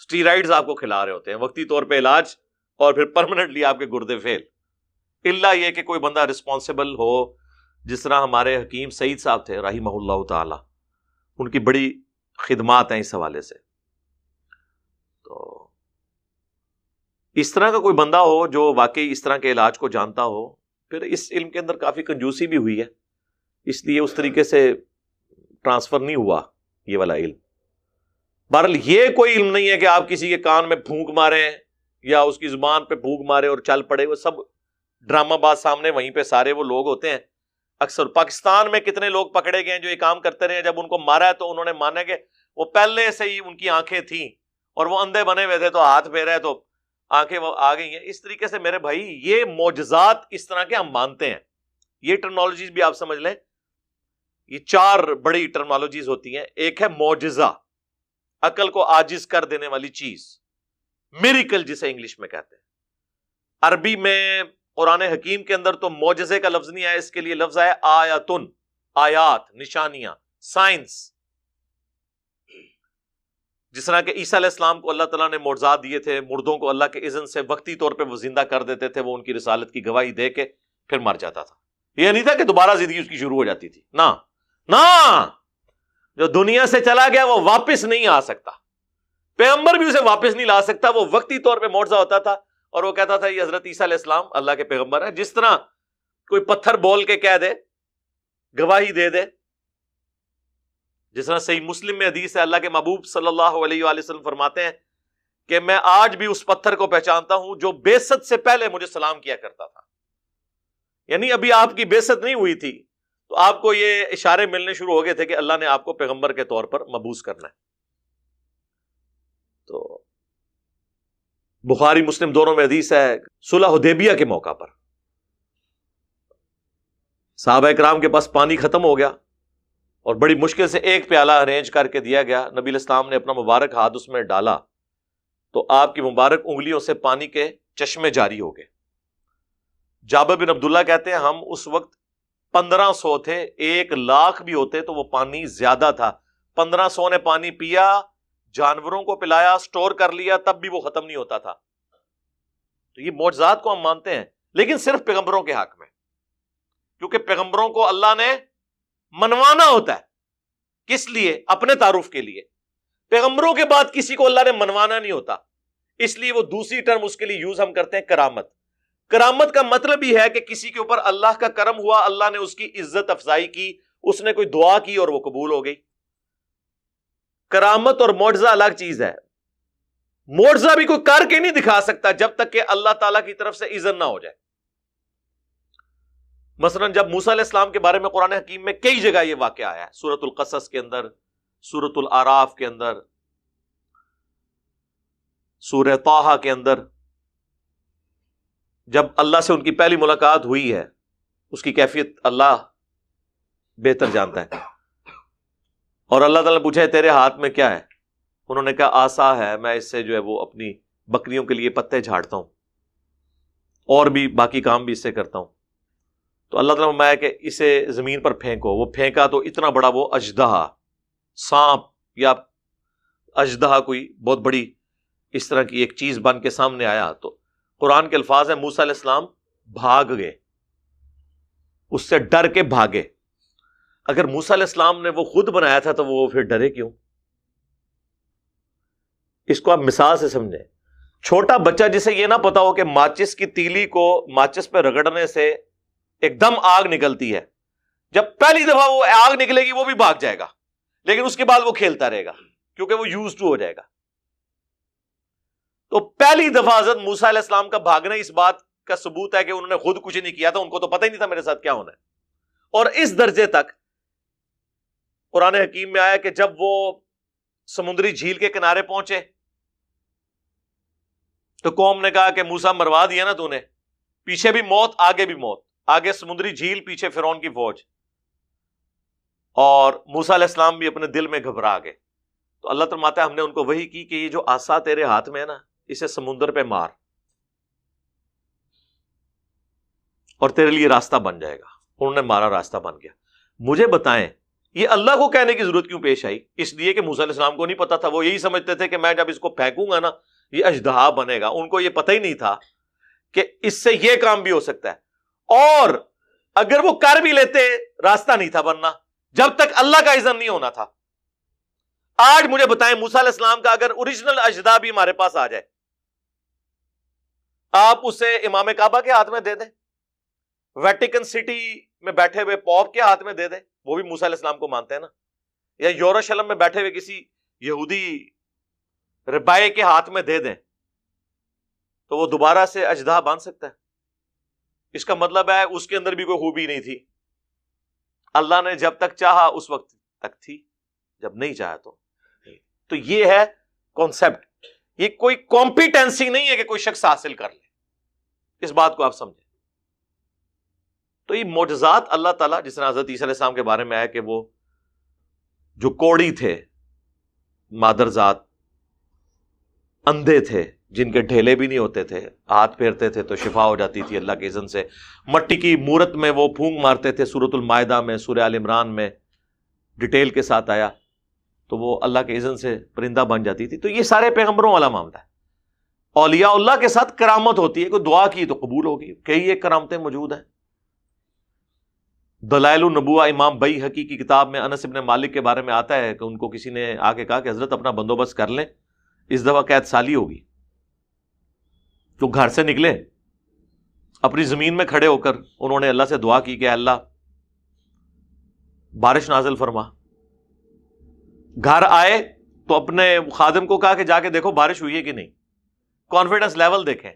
[SPEAKER 1] اسٹیرائڈز آپ کو کھلا رہے ہوتے ہیں وقتی طور پہ علاج، اور پھر پرماننٹلی آپ کے گردے فیل، الا یہ کہ کوئی بندہ رسپانسبل ہو، جس طرح ہمارے حکیم سعید صاحب تھے رحمہ اللہ تعالی، ان کی بڑی خدمات ہیں اس حوالے سے۔ تو اس طرح کا کوئی بندہ ہو جو واقعی اس طرح کے علاج کو جانتا ہو، پھر اس علم کے اندر کافی کنجوسی بھی ہوئی ہے، اس لیے اس طریقے سے ٹرانسفر نہیں ہوا یہ والا علم۔ بہرحال یہ کوئی علم نہیں ہے کہ آپ کسی کے کان میں پھونک ماریں یا اس کی زبان پہ پھونک مارے اور چل پڑے، وہ سب ڈرامہ باز سامنے وہیں پہ سارے وہ لوگ ہوتے ہیں۔ اکثر پاکستان میں کتنے لوگ پکڑے گئے ہیں جو یہ کام کرتے رہے، جب ان کو مارا ہے تو انہوں نے مانا کہ وہ پہلے سے ہی ان کی آنکھیں تھیں اور وہ اندھے بنے ہوئے تھے، تو ہاتھ پھیرا ہے تو آنکھیں وہ آ گئی ہیں۔ اس طریقے سے میرے بھائی یہ معجزات اس طرح کے ہم مانتے ہیں، یہ ٹرمنالوجیز بھی آپ سمجھ لیں، یہ 4 بڑی ٹرمنالوجیز ہوتی ہیں۔ ایک ہے معجزہ، عقل کو عاجز کر دینے والی چیز، میریکل جسے انگلش میں کہتے ہیں۔ عربی میں قرآن حکیم کے اندر تو معجزے کا لفظ نہیں آیا، اس کے لیے لفظ آیا آیاتن، آیات، نشانیاں، سائنس۔ جس طرح کہ عیسیٰ علیہ السلام کو اللہ تعالیٰ نے معجزات دیے تھے، مردوں کو اللہ کے اذن سے وقتی طور پہ وہ زندہ کر دیتے تھے، وہ ان کی رسالت کی گواہی دے کے پھر مر جاتا تھا۔ یہ نہیں تھا کہ دوبارہ زندگی اس کی شروع ہو جاتی تھی، نہ جو دنیا سے چلا گیا وہ واپس نہیں آ سکتا، پیغمبر بھی اسے واپس نہیں لا سکتا، وہ وقتی طور پہ معجزہ ہوتا تھا اور وہ کہتا تھا یہ حضرت عیسیٰ علیہ السلام اللہ کے پیغمبر ہیں۔ جس طرح کوئی پتھر بول کے کہہ دے، گواہی دے دے، جس طرح صحیح مسلم میں حدیث ہے، اللہ کے محبوب صلی اللہ علیہ وآلہ وسلم فرماتے ہیں کہ میں آج بھی اس پتھر کو پہچانتا ہوں جو بعثت سے پہلے مجھے سلام کیا کرتا تھا۔ یعنی ابھی آپ کی بعثت نہیں ہوئی تھی تو آپ کو یہ اشارے ملنے شروع ہو گئے تھے کہ اللہ نے آپ کو پیغمبر کے طور پر مبعوث کرنا ہے۔ تو بخاری مسلم دونوں میں حدیث ہے، صلح حدیبیہ کے موقع پر صحابہ کرام کے پاس پانی ختم ہو گیا اور بڑی مشکل سے ایک پیالہ ارینج کر کے دیا گیا، نبی علیہ السلام نے اپنا مبارک ہاتھ اس میں ڈالا تو آپ کی مبارک انگلیوں سے پانی کے چشمے جاری ہو گئے۔ جابر بن عبداللہ کہتے ہیں ہم اس وقت 1500 تھے، 1,00,000 بھی ہوتے تو وہ پانی زیادہ تھا، 1500 نے پانی پیا، جانوروں کو پلایا، سٹور کر لیا، تب بھی وہ ختم نہیں ہوتا تھا۔ تو یہ معجزات کو ہم مانتے ہیں، لیکن صرف پیغمبروں کے حق میں، کیونکہ پیغمبروں کو اللہ نے منوانا ہوتا ہے۔ کس لیے؟ اپنے تعارف کے لیے۔ پیغمبروں کے بعد کسی کو اللہ نے منوانا نہیں ہوتا، اس لیے وہ دوسری ٹرم اس کے لیے یوز ہم کرتے ہیں، کرامت۔ کرامت کا مطلب ہی ہے کہ کسی کے اوپر اللہ کا کرم ہوا، اللہ نے اس کی عزت افزائی کی، اس نے کوئی دعا کی اور وہ قبول ہو گئی۔ کرامت اور معجزہ الگ چیز ہے۔ معجزہ بھی کوئی کر کے نہیں دکھا سکتا جب تک کہ اللہ تعالیٰ کی طرف سے اذن نہ ہو جائے۔ مثلا جب موسیٰ علیہ السلام کے بارے میں قرآن حکیم میں کئی جگہ یہ واقعہ آیا ہے، سورۃ القصص کے اندر، سورۃ الاعراف کے اندر، سورہ طٰہٰ کے اندر، جب اللہ سے ان کی پہلی ملاقات ہوئی ہے، اس کی کیفیت اللہ بہتر جانتا ہے، اور اللہ تعالیٰ نے پوچھا ہے تیرے ہاتھ میں کیا ہے؟ انہوں نے کہا عصا ہے، میں اس سے جو ہے وہ اپنی بکریوں کے لیے پتے جھاڑتا ہوں اور بھی باقی کام بھی اس سے کرتا ہوں۔ تو اللہ تعالیٰ نے فرمایا کہ اسے زمین پر پھینکو، وہ پھینکا تو اتنا بڑا وہ اژدہا، سانپ یا اژدہا، کوئی بہت بڑی اس طرح کی ایک چیز بن کے سامنے آیا۔ تو قرآن کے الفاظ ہیں موسیٰ علیہ السلام بھاگ گئے، اس سے ڈر کے بھاگے۔ اگر موسیٰ علیہ السلام نے وہ خود بنایا تھا تو وہ پھر ڈرے کیوں؟ اس کو آپ مثال سے سمجھیں۔ چھوٹا بچہ جسے یہ نہ پتا ہو کہ ماچس کی تیلی کو ماچس پہ رگڑنے سے ایک دم آگ نکلتی ہے، جب پہلی دفعہ وہ آگ نکلے گی وہ بھی بھاگ جائے گا، لیکن اس کے بعد وہ کھیلتا رہے گا کیونکہ وہ یوز ٹو ہو جائے گا۔ تو پہلی دفعہ حضرت موسیٰ علیہ السلام کا بھاگنا اس بات کا ثبوت ہے کہ انہوں نے خود کچھ نہیں کیا تھا، ان کو تو پتہ ہی نہیں تھا میرے ساتھ کیا ہونا ہے۔ اور اس درجے تک قرآن حکیم میں آیا کہ جب وہ سمندری جھیل کے کنارے پہنچے تو قوم نے کہا کہ موسیٰ مروا دیا نا تو نے، پیچھے بھی موت آگے بھی موت، آگے سمندری جھیل پیچھے فرعون کی فوج، اور موسیٰ علیہ السلام بھی اپنے دل میں گھبرا گئے۔ تو اللہ فرماتا ہے ہم نے ان کو وحی کی کہ یہ جو عصا تیرے ہاتھ میں ہے نا، اسے سمندر پہ مار اور تیرے لیے راستہ بن جائے گا۔ انہوں نے مارا، راستہ بن گیا۔ مجھے بتائیں یہ اللہ کو کہنے کی ضرورت کیوں پیش آئی؟ اس لیے کہ موسیٰ علیہ السلام کو نہیں پتا تھا، وہ یہی سمجھتے تھے کہ میں جب اس کو پھینکوں گا نا یہ اژدہا بنے گا۔ ان کو یہ پتہ ہی نہیں تھا کہ اس سے یہ کام بھی ہو سکتا ہے، اور اگر وہ کر بھی لیتے راستہ نہیں تھا بننا جب تک اللہ کا اذن نہیں ہونا تھا۔ آج مجھے بتائیں موسیٰ علیہ السلام کا اگر اوریجنل اژدہا بھی ہمارے پاس آ جائے، آپ اسے امام کعبہ کے ہاتھ میں دے دیں، ویٹیکن سٹی میں بیٹھے ہوئے پوپ کے ہاتھ میں دے دیں، وہ بھی موسیٰ علیہ السلام کو مانتے ہیں نا، یا یروشلم میں بیٹھے ہوئے کسی یہودی ربائے کے ہاتھ میں دے دیں، تو وہ دوبارہ سے اژدہا بن سکتا ہے؟ اس کا مطلب ہے اس کے اندر بھی کوئی خوبی نہیں تھی۔ اللہ نے جب تک چاہا اس وقت تک تھی، جب نہیں چاہا تو نہیں۔ تو یہ ہے کانسیپٹ، یہ کوئی کمپیٹنسی نہیں ہے کہ کوئی شخص حاصل کر لے، اس بات کو آپ سمجھیں۔ تو یہ معجزات اللہ تعالیٰ، جس طرح حضرت عیسیٰ علیہ السلام کے بارے میں آیا کہ وہ جو کوڑی تھے، مادرزاد، اندھے تھے جن کے ڈھیلے بھی نہیں ہوتے تھے، ہاتھ پھیرتے تھے تو شفا ہو جاتی تھی اللہ کے اذن سے، مٹی کی مورت میں وہ پھونک مارتے تھے، سورۃ المائدہ میں، سورہ آل عمران میں ڈیٹیل کے ساتھ آیا، تو وہ اللہ کے اذن سے پرندہ بن جاتی تھی۔ تو یہ سارے پیغمبروں والا معاملہ ہے۔ اولیاء اللہ کے ساتھ کرامت ہوتی ہے، کوئی دعا کی تو قبول ہوگی، کئی ایک کرامتیں موجود ہیں۔ دلائل النبوہ امام بیہقی کی کتاب میں انس بن مالک کے بارے میں آتا ہے کہ ان کو کسی نے آ کے کہا کہ حضرت اپنا بندوبست کر لیں، اس دفعہ قید سالی ہوگی۔ تو گھر سے نکلے، اپنی زمین میں کھڑے ہو کر انہوں نے اللہ سے دعا کی کہ اللہ بارش نازل فرما۔ گھر آئے تو اپنے خادم کو کہا کہ جا کے دیکھو بارش ہوئی ہے کہ نہیں، کانفیڈنس لیول دیکھیں۔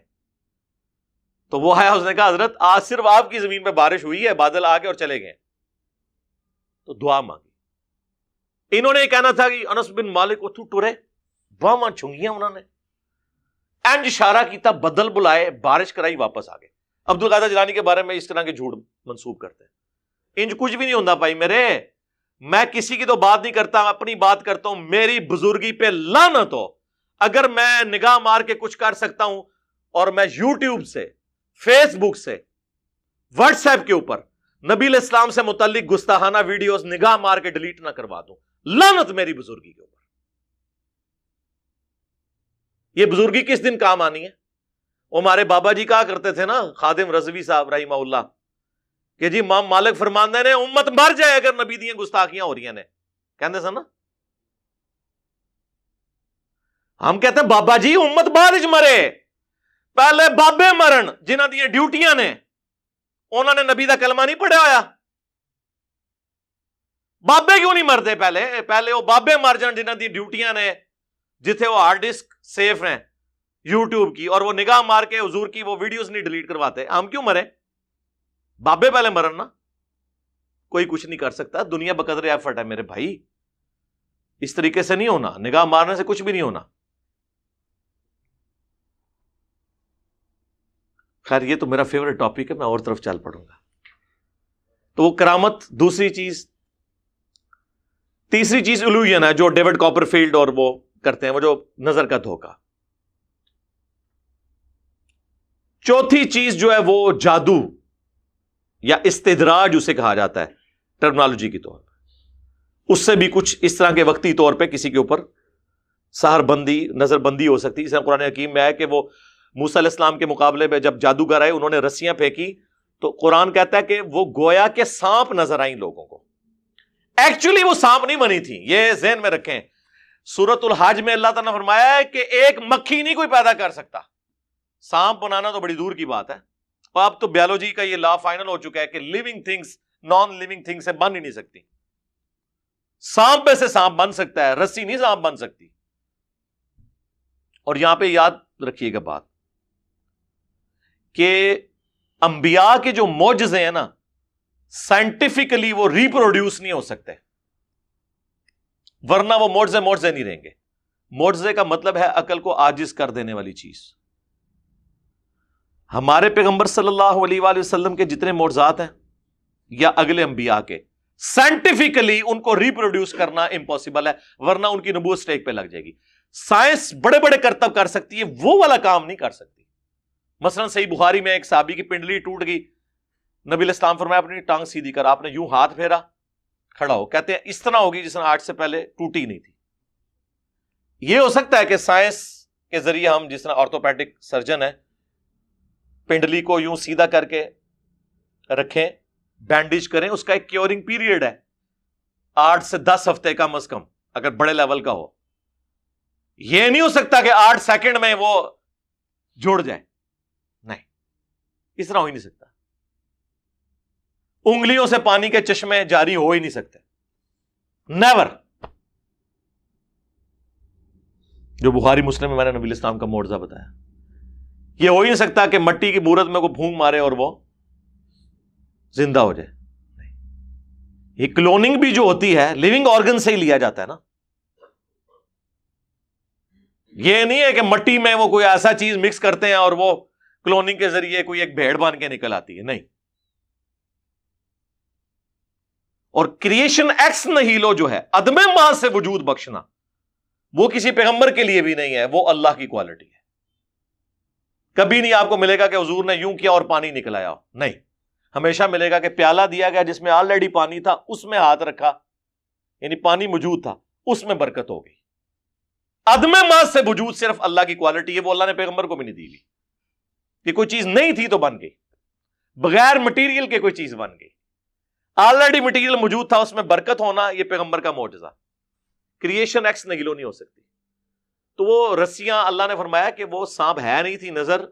[SPEAKER 1] تو وہ آیا، اس نے کہا حضرت آج صرف آپ کی زمین پہ بارش ہوئی ہے، بادل آ کے اور چلے گئے۔ تو دعا مانگی۔ انہوں نے یہ کہنا تھا کہ انس بن مالک کو ٹرے باہماں چھنگیاں، انہوں نے اینج اشارہ کیتا، بدل بلائے، بارش کرائی، واپس آ گئے۔ عبد القادر جیلانی کے بارے میں اس طرح کے جھوٹ منسوب کرتے ہیں۔ انج کچھ بھی نہیں ہوتا بھائی میرے، میں کسی کی تو بات نہیں کرتا، اپنی بات کرتا ہوں۔ میری بزرگی پہ لعنت ہو اگر میں نگاہ مار کے کچھ کر سکتا ہوں اور میں یوٹیوب سے، فیس بک سے، واٹس ایپ کے اوپر نبی علیہ السلام سے متعلق گستاخانہ ویڈیوز نگاہ مار کے ڈیلیٹ نہ کروا دوں، لعنت میری بزرگی کے اوپر۔ یہ بزرگی کس دن کام آنی ہے؟ وہ ہمارے بابا جی کہا کرتے تھے نا، خادم رضوی صاحب رحمہ اللہ، کہ جی امام مالک فرماندے نے امت مر جائے اگر نبی دیاں گستاخیاں ہو رہی ہیں نے، کہندے سن نا۔ ہم کہتے ہیں بابا جی امت بعد وچ مرے، پہلے بابے مرن جنہاں دیاں ڈیوٹیاں نے، انہوں نے نبی دا کلمہ نہیں پڑھیا ہویا۔ بابے کیوں نہیں مرتے؟ پہلے وہ بابے مر جان جنہاں دی ڈیوٹیاں نے، جتھے وہ ہارڈ ڈسک سیف ہیں یوٹیوب کی، اور وہ نگاہ مار کے حضور کی وہ ویڈیوز نہیں ڈیلیٹ کرواتے۔ ہم کیوں مرے؟ بابے پہلے مرن نا۔ کوئی کچھ نہیں کر سکتا، دنیا بقدر ایفرٹ ہے میرے بھائی، اس طریقے سے نہیں ہونا، نگاہ مارنے سے کچھ بھی نہیں ہونا۔ خیر یہ تو میرا فیورٹ ٹاپک ہے، میں اور طرف چل پڑوں گا۔ تو وہ کرامت دوسری چیز۔ تیسری چیز الوہین ہے جو ڈیوڈ کاپر فیلڈ اور وہ کرتے ہیں، وہ جو نظر کا دھوکہ۔ چوتھی چیز جو ہے وہ جادو یا استدراج اسے کہا جاتا ہے ٹرمنالوجی کی طور پر۔ اس سے بھی کچھ اس طرح کے وقتی طور پہ کسی کے اوپر سحر بندی، نظر بندی ہو سکتی ہے۔ جیسے قرآن حکیم میں آیا کہ وہ موسیٰ علیہ السلام کے مقابلے میں جب جادوگر آئے انہوں نے رسیاں پھینکی تو قرآن کہتا ہے کہ وہ گویا کے سانپ نظر آئیں لوگوں کو، ایکچولی وہ سانپ نہیں بنی تھی۔ یہ ذہن میں رکھیں، سورۃ الحج میں اللہ تعالیٰ نے فرمایا ہے کہ ایک مکھی نہیں کوئی پیدا کر سکتا، سانپ بنانا تو بڑی دور کی بات ہے۔ اور اب تو بیولوجی کا یہ لا فائنل ہو چکا ہے کہ living things non living thing سے بن ہی نہیں سکتی. سانپ میں سے سانپ بن سکتا ہے, رسی نہیں سانپ بن سکتی. اور یہاں پہ یاد رکھیے گا بات کہ انبیاء کے جو معجزے ہیں نا, سائنٹیفکلی وہ ریپروڈیوس نہیں ہو سکتے, ورنہ وہ معجزے نہیں رہیں گے. معجزے کا مطلب ہے عقل کو عاجز کر دینے والی چیز. ہمارے پیغمبر صلی اللہ علیہ وآلہ وسلم کے جتنے معجزات ہیں یا اگلے انبیاء کے, سائنٹیفکلی ان کو ریپروڈیوس کرنا امپاسبل ہے, ورنہ ان کی نبوت سٹیک پہ لگ جائے گی. سائنس بڑے بڑے کرتب کر سکتی ہے, وہ والا کام نہیں کر سکتی. مثلا صحیح بخاری میں ایک صحابی کی پنڈلی ٹوٹ گئی, نبی علیہ السلام فرمایا اپنی ٹانگ سیدھی کر, آپ نے یوں ہاتھ پھیرا, کھڑا ہو, کہتے ہیں اس طرح ہوگی جس طرح آج سے پہلے ٹوٹی نہیں تھی. یہ ہو سکتا ہے کہ سائنس کے ذریعے ہم جس طرح آرتھوپیڈک سرجن ہے پنڈلی کو یوں سیدھا کر کے رکھیں, بینڈیج کریں, اس کا ایک کیورنگ پیریڈ ہے 8 سے 10 ہفتے کم از کم اگر بڑے لیول کا ہو. یہ نہیں ہو سکتا کہ 8 سیکنڈ میں وہ جڑ جائے, نہیں, اس طرح ہو ہی نہیں سکتا. انگلیوں سے پانی کے چشمے جاری ہو ہی نہیں سکتے, نیور. جو بخاری مسلم میں میں نے نبی علیہ السلام کا معجزہ بتایا, یہ ہو ہی نہیں سکتا کہ مٹی کی بورت میں کوئی پھونک مارے اور وہ زندہ ہو جائے. یہ کلوننگ بھی جو ہوتی ہے لیونگ آرگن سے ہی لیا جاتا ہے نا. یہ نہیں ہے کہ مٹی میں وہ کوئی ایسا چیز مکس کرتے ہیں اور وہ کلوننگ کے ذریعے کوئی ایک بھیڑ بن کے نکل آتی ہے, نہیں. اور کریشن ایکس نہیلو جو ہے, عدم ماں سے وجود بخشنا, وہ کسی پیغمبر کے لیے بھی نہیں ہے, وہ اللہ کی کوالٹی ہے. کبھی نہیں آپ کو ملے گا کہ حضور نے یوں کیا اور پانی نکل آیا, نہیں. ہمیشہ ملے گا کہ پیالہ دیا گیا جس میں آلریڈی پانی تھا, اس میں ہاتھ رکھا, یعنی پانی موجود تھا, اس میں برکت ہو گئی. عدم ماں سے وجود صرف اللہ کی کوالٹی ہے, وہ اللہ نے پیغمبر کو بھی نہیں دی ہوئی. کہ کوئی چیز نہیں تھی تو بن گئی, بغیر مٹیریل کے کوئی چیز بن گئی. آلریڈی مٹیریل موجود تھا, اس میں برکت ہونا, یہ پیغمبر کا معجزہ. کریشن ایکس نہیلو نہیں ہو سکتی. تو وہ رسیاں اللہ نے فرمایا کہ وہ سانپ ہے نہیں تھی, نظر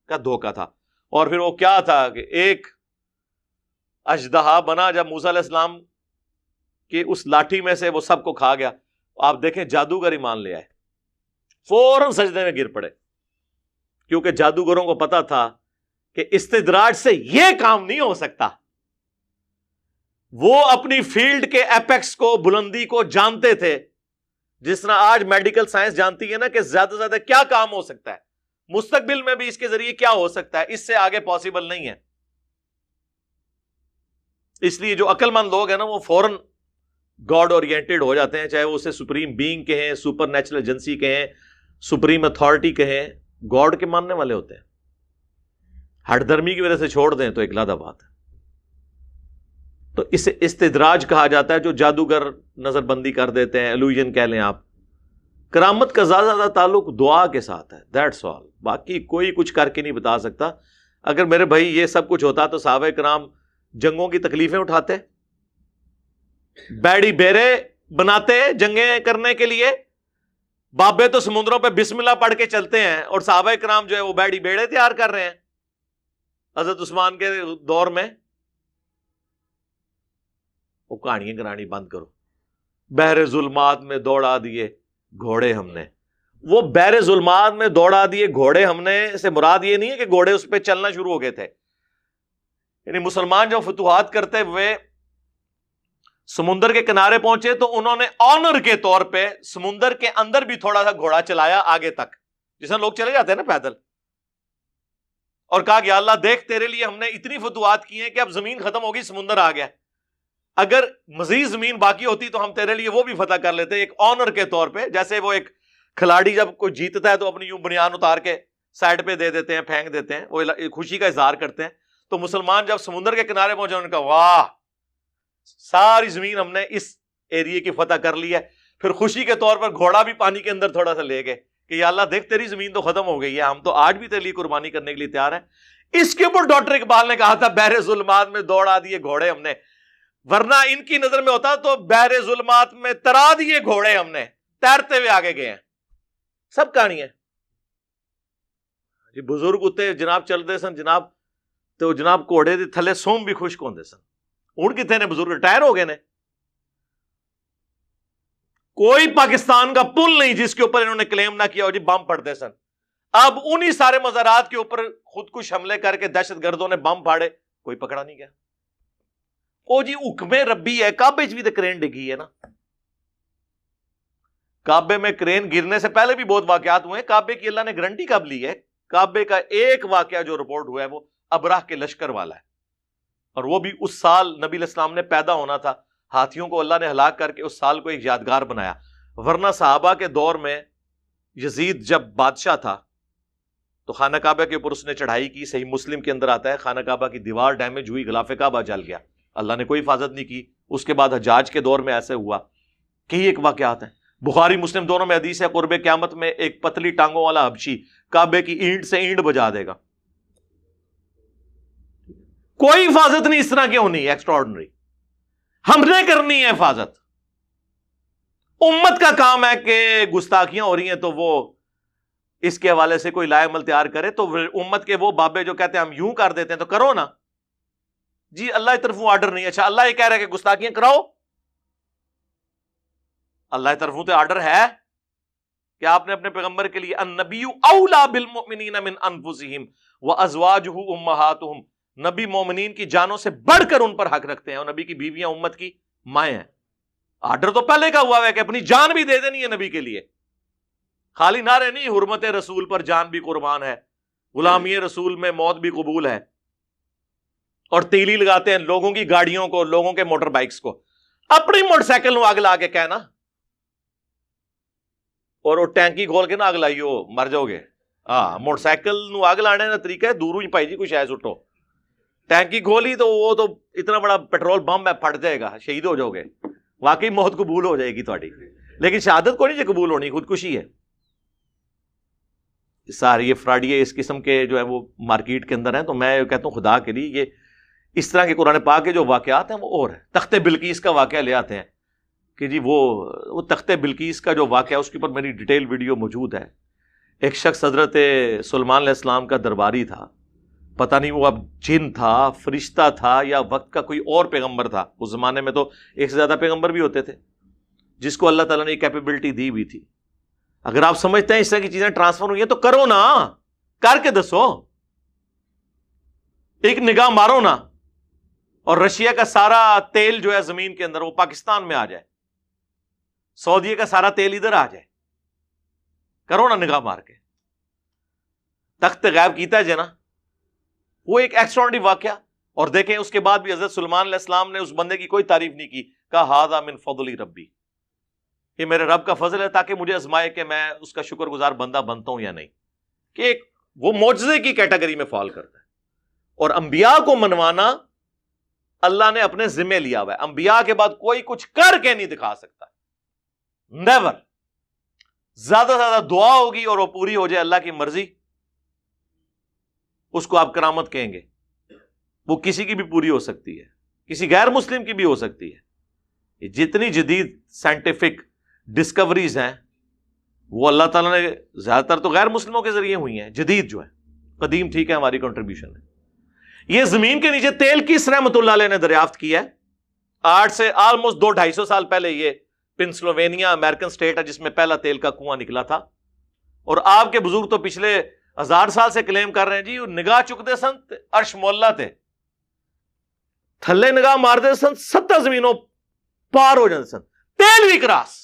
[SPEAKER 1] کا دھوکہ تھا. اور پھر وہ کیا تھا کہ ایک اژدہا بنا جب موسیٰ علیہ السلام کی اس لاٹھی میں سے وہ سب کو کھا گیا. آپ دیکھیں جادوگر ایمان لے آئے, فوراً سجدے میں گر پڑے, کیونکہ جادوگروں کو پتا تھا کہ استدراج سے یہ کام نہیں ہو سکتا. وہ اپنی فیلڈ کے ایپیکس کو, بلندی کو جانتے تھے, جس طرح آج میڈیکل سائنس جانتی ہے نا کہ زیادہ سے زیادہ کیا کام ہو سکتا ہے, مستقبل میں بھی اس کے ذریعے کیا ہو سکتا ہے, اس سے آگے پاسبل نہیں ہے. اس لیے جو عقل مند لوگ ہیں نا وہ فوراً گاڈ اورینٹڈ ہو جاتے ہیں, چاہے وہ اسے سپریم بینگ کہیں, سپر نیچرل ایجنسی کہیں, سپریم اتھارٹی کہیں, گاڈ کے ماننے والے ہوتے ہیں. ہٹ دھرمی کی وجہ سے چھوڑ دیں تو ایک علیحدہ بات ہے. تو اسے استدراج کہا جاتا ہے, جو جادوگر نظر بندی کر دیتے ہیں, الوژن کہہ لیں آپ. کرامت کا زیادہ تعلق دعا کے ساتھ ہے, دیٹس آل. باقی کوئی کچھ کر کے نہیں بتا سکتا. اگر میرے بھائی یہ سب کچھ ہوتا تو صحابہ کرام جنگوں کی تکلیفیں اٹھاتے, بیڑی بیرے بناتے جنگیں کرنے کے لیے. بابے تو سمندروں پہ بسم اللہ پڑھ کے چلتے ہیں, اور صحابہ کرام جو ہے وہ بیڑی بیڑے تیار کر رہے ہیں حضرت عثمان کے دور میں. وہ کہانیاں کرانی بند کرو. بحر ظلمات میں دوڑا دیے گھوڑے ہم نے. وہ بحر ظلمات میں دوڑا دیے گھوڑے ہم نے سے مراد یہ نہیں ہے کہ گھوڑے اس پہ چلنا شروع ہو گئے تھے. یعنی مسلمان جو فتوحات کرتے ہوئے سمندر کے کنارے پہنچے تو انہوں نے آنر کے طور پہ سمندر کے اندر بھی تھوڑا سا گھوڑا چلایا آگے تک, جس میں لوگ چلے جاتے ہیں نا پیدل, اور کہا کہ اللہ دیکھ تیرے لیے ہم نے اتنی فتوحات کی ہیں کہ اب زمین ختم ہوگی, سمندر آ گیا. اگر مزید زمین باقی ہوتی تو ہم تیرے لیے وہ بھی فتح کر لیتے, ایک آنر کے طور پہ. جیسے وہ ایک کھلاڑی جب کوئی جیتتا ہے تو اپنی یوں بنیان اتار کے سائڈ پہ دے دیتے ہیں, پھینک دیتے ہیں, وہ خوشی کا اظہار کرتے ہیں. تو مسلمان جب سمندر کے کنارے پہنچے انہوں نے کہا واہ ساری زمین ہم نے اس ایریے کی فتح کر لی ہے. پھر خوشی کے طور پر گھوڑا بھی پانی کے اندر تھوڑا سا لے گئے کہ یا اللہ دیکھ تیری زمین تو ختم ہو گئی ہے, ہم تو آج بھی تیرے لیے قربانی کرنے کے لیے تیار ہیں. اس کے اوپر ڈاکٹر اقبال نے کہا تھا بحر ظلمات میں دوڑا دیے گھوڑے ہم نے, ورنہ ان کی نظر میں ہوتا تو بحر ظلمات میں ترا دیے گھوڑے ہم نے, تیرتے ہوئے آگے گئے ہیں. سب کہانی ہے جی. بزرگ ہوتے جناب چلتے سن جناب, تو جناب کوڑے دے تھلے سوم بھی خشک ہوندے سن. اونٹ کتنے نے بزرگ؟ ریٹائر ہو گئے نے. کوئی پاکستان کا پل نہیں جس کے اوپر انہوں نے کلیم نہ کیا ہو جی بم پڑتے سن. اب انہی سارے مزارات کے اوپر خود کش حملے کر کے دہشت گردوں نے بم پھاڑے, کوئی پکڑا نہیں گیا. او جی حکم ربی ہے. کعبے بھی تو کرین ڈگی ہے نا. کعبے میں کرین گرنے سے پہلے بھی بہت واقعات ہوئے ہیں. کعبے کی اللہ نے گارنٹی کب لی ہے؟ کعبے کا ایک واقعہ جو رپورٹ ہوا ہے وہ ابراہ کے لشکر والا ہے, اور وہ بھی اس سال نبی علیہ السلام نے پیدا ہونا تھا. ہاتھیوں کو اللہ نے ہلاک کر کے اس سال کو ایک یادگار بنایا. ورنہ صحابہ کے دور میں یزید جب بادشاہ تھا تو خانہ کعبہ کے اوپر اس نے چڑھائی کی. صحیح مسلم کے اندر آتا ہے خانہ کعبہ کی دیوار ڈیمیج ہوئی, غلاف کعبہ جل گیا, اللہ نے کوئی حفاظت نہیں کی. اس کے بعد حجاج کے دور میں ایسے ہوا. کئی ایک واقعات ہیں, بخاری مسلم دونوں میں حدیث ہے, قرب قیامت میں ایک پتلی ٹانگوں والا حبشی کعبے کی اینٹ سے اینٹ بجا دے گا. کوئی حفاظت نہیں. اس طرح کیوں نہیں؟ ایکسٹراڈنری. ہم نے کرنی ہے حفاظت. امت کا کام ہے کہ گستاخیاں ہو رہی ہیں تو وہ اس کے حوالے سے کوئی لائے عمل تیار کرے. تو امت کے وہ بابے جو کہتے ہیں ہم یوں کر دیتے ہیں تو کرو نا جی. اللہ کی طرفوں آرڈر نہیں. اچھا اللہ یہ کہہ رہا ہے کہ گستاخیاں کراؤ. اللہ کی طرفوں تو آرڈر ہے کہ آپ نے اپنے پیغمبر کے لیے النبی اولا بالمؤمنین من انفسہم وازواجہ امہاتہم, نبی مومنین کی جانوں سے بڑھ کر ان پر حق رکھتے ہیں, اور نبی کی بیویاں امت کی مائیں ہیں. آرڈر تو پہلے کا ہوا ہے کہ اپنی جان بھی دے دینی ہے نبی کے لیے. خالی نعرے نہیں, حرمت رسول پر جان بھی قربان ہے, غلامی رسول میں موت بھی قبول ہے, اور تیلی لگاتے ہیں لوگوں کی گاڑیوں کو, لوگوں کے موٹر بائکس کو. اپنی موٹر سائیکل نو آگ لا کے کہنا, اور وہ ٹینکی کھول کے نہ آگ لائیو مر جاؤ گے. ہاں موٹر سائیکل نو آگ لانے کا طریقہ ہے دوروں ہی پائی جی کوئی شاید سٹو, ٹینکی کھولی تو وہ تو اتنا بڑا پیٹرول بم ہے پھٹ جائے گا, شہید ہو جاؤ گے. واقعی موت قبول ہو جائے گی تھوڑی, لیکن شہادت کو نہیں جی قبول ہونی, خودکشی ہے. سارے یہ فراڈیے اس قسم کے جو ہے وہ مارکیٹ کے اندر ہیں. تو میں کہتا ہوں خدا کے لیے یہ اس طرح کے قرآن پاک کے جو واقعات ہیں وہ اور ہیں. تخت بلقیس کا واقعہ لے آتے ہیں کہ جی وہ تخت بلقیس کا جو واقعہ اس کے اوپر میری ڈیٹیل ویڈیو موجود ہے. ایک شخص حضرت سلیمان علیہ السلام کا درباری تھا, پتہ نہیں وہ اب جن تھا, فرشتہ تھا, یا وقت کا کوئی اور پیغمبر تھا. اس زمانے میں تو ایک سے زیادہ پیغمبر بھی ہوتے تھے جس کو اللہ تعالیٰ نے کیپیبلٹی دی ہوئی تھی. اگر آپ سمجھتے ہیں اس طرح کی چیزیں ٹرانسفر ہوئی ہیں تو کرو نا, کر کے دسو. ایک نگاہ مارو نا, اور رشیا کا سارا تیل جو ہے زمین کے اندر وہ پاکستان میں آ جائے, سعودیہ کا سارا تیل ادھر آ جائے. کرو نا نگاہ مار کے. تخت غیب کیتا ہے جنا, وہ ایک ایکسٹراڈنری واقعہ. اور دیکھیں اس کے بعد بھی حضرت سلیمان علیہ السلام نے اس بندے کی کوئی تعریف نہیں کی, کہا ھذا من فضل ربی, یہ میرے رب کا فضل ہے تاکہ مجھے آزمائے کہ میں اس کا شکر گزار بندہ بنتا ہوں یا نہیں. کہ وہ معجزے کی کیٹیگری میں فال کرتا ہے. اور انبیاء کو منوانا اللہ نے اپنے ذمہ لیا ہوا ہے. انبیاء کے بعد کوئی کچھ کر کے نہیں دکھا سکتا, نیور. زیادہ سے زیادہ دعا ہوگی اور وہ پوری ہو جائے اللہ کی مرضی, اس کو آپ کرامت کہیں گے. وہ کسی کی بھی پوری ہو سکتی ہے, کسی غیر مسلم کی بھی ہو سکتی ہے. جتنی جدید سائنٹیفک ڈسکوریز ہیں وہ اللہ تعالیٰ نے زیادہ تر تو غیر مسلموں کے ذریعے ہوئی ہیں. جدید جو ہے, قدیم ٹھیک ہے ہماری کنٹریبیوشن ہے. یہ زمین کے نیچے تیل کس رحمت اللہ علیہ نے دریافت کیا ہے؟ 8 سے آلموسٹ 200-250 سال پہلے. یہ پنسلوینیا امریکن سٹیٹ ہے جس میں پہلا تیل کا کنواں نکلا تھا. اور آپ کے بزرگ تو پچھلے 1000 سال سے کلیم کر رہے ہیں جی نگاہ چکتے سن عرش مولا تھے, تھلے نگاہ مارتے سن 70 زمینوں پار ہو جاتے سن, تیل بھی کراس.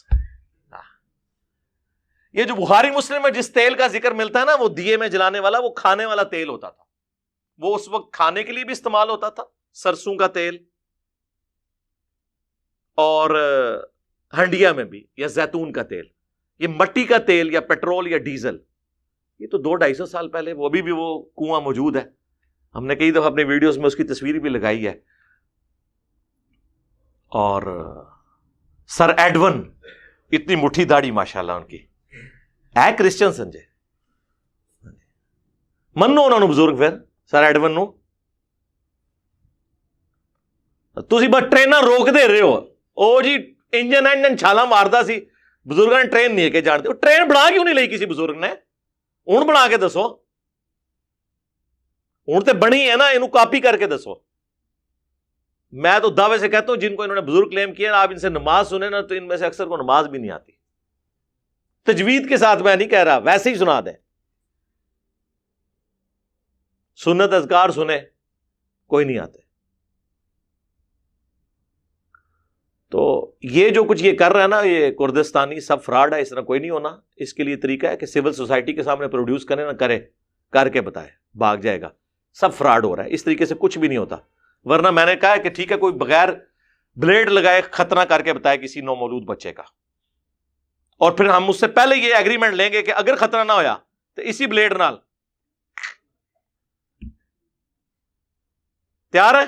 [SPEAKER 1] یہ جو بخاری مسلم میں جس تیل کا ذکر ملتا ہے نا, وہ دیے میں جلانے والا, وہ کھانے والا تیل ہوتا تھا. وہ اس وقت کھانے کے لیے بھی استعمال ہوتا تھا, سرسوں کا تیل, اور ہنڈیا میں بھی, یا زیتون کا تیل. یہ مٹی کا تیل یا پیٹرول یا ڈیزل, یہ تو 200-250 سال پہلے وہ بھی وہ کنواں موجود ہے. ہم نے کئی دفعہ اپنے ویڈیوز میں اس کی تصویر بھی لگائی ہے. اور سر ایڈون, اتنی مٹھی داڑھی ماشاءاللہ ان کی, ہے کرسچن سنجے منو انہوں نے بزرگ. پھر سر ایڈون نو تسی بس ٹریناں روک دے رہے ہو. او جی انجن چھالا ماردا سی, بزرگوں نے ٹرین نہیں ہے کہ جانتے. ٹرین بنا کیوں نہیں لئی کسی بزرگ نے؟ ہوں بنا کے دسو, ہوں تے بنی ہے نا, یہ کاپی کر کے دسو. میں تو دعوے سے کہتا ہوں جن کو انہوں نے بزرگ کلیم کیا آپ ان سے نماز سنیں نا تو ان میں سے اکثر کو نماز بھی نہیں آتی. تجوید کے ساتھ میں نہیں کہہ رہا, ویسے ہی سنا دیں. سنت اذکار سنیں, کوئی نہیں آتے. تو یہ جو کچھ یہ کر رہا ہے نا یہ کردستانی, سب فراڈ ہے, اس طرح کوئی نہیں ہونا. اس کے لیے طریقہ ہے کہ سول سوسائٹی کے سامنے پروڈیوس کرے نہ کرے, کر کے بتائے, بھاگ جائے گا. سب فراڈ ہو رہا ہے, اس طریقے سے کچھ بھی نہیں ہوتا. ورنہ میں نے کہا کہ ٹھیک ہے کوئی بغیر بلیڈ لگائے ختنہ کر کے بتائے کسی نومولود بچے کا, اور پھر ہم اس سے پہلے یہ ایگریمنٹ لیں گے کہ اگر ختنہ نہ ہویا تو اسی بلیڈ نال تیار ہے,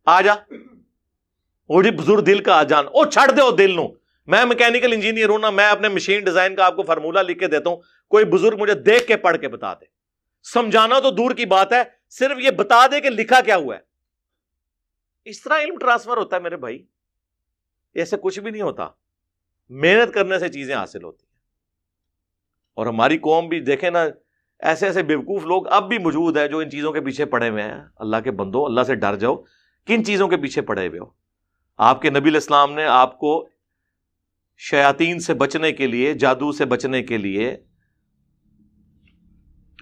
[SPEAKER 1] آ جا. وہ جی بزرگ دل کا آ جان, او چھڑ دے دل نو. میں میکینیکل انجینئر ہوں نا, میں اپنے مشین ڈیزائن کا آپ کو فارمولا لکھ کے دیتا ہوں, کوئی بزرگ مجھے دیکھ کے پڑھ کے بتا دے. سمجھانا تو دور کی بات ہے, صرف یہ بتا دے کہ لکھا کیا ہوا ہے. اس طرح علم ٹرانسفر ہوتا ہے میرے بھائی, ایسے کچھ بھی نہیں ہوتا. محنت کرنے سے چیزیں حاصل ہوتی ہیں. اور ہماری قوم بھی دیکھیں نا, ایسے ایسے بیوقوف لوگ اب بھی موجود ہیں جو ان چیزوں کے پیچھے پڑے ہوئے ہیں. اللہ کے بندو, اللہ سے ڈر جاؤ. کن چیزوں کے پیچھے پڑے ہوئے ہو؟ آپ کے نبی علیہ السلام نے آپ کو شیاطین سے بچنے کے لیے, جادو سے بچنے کے لیے,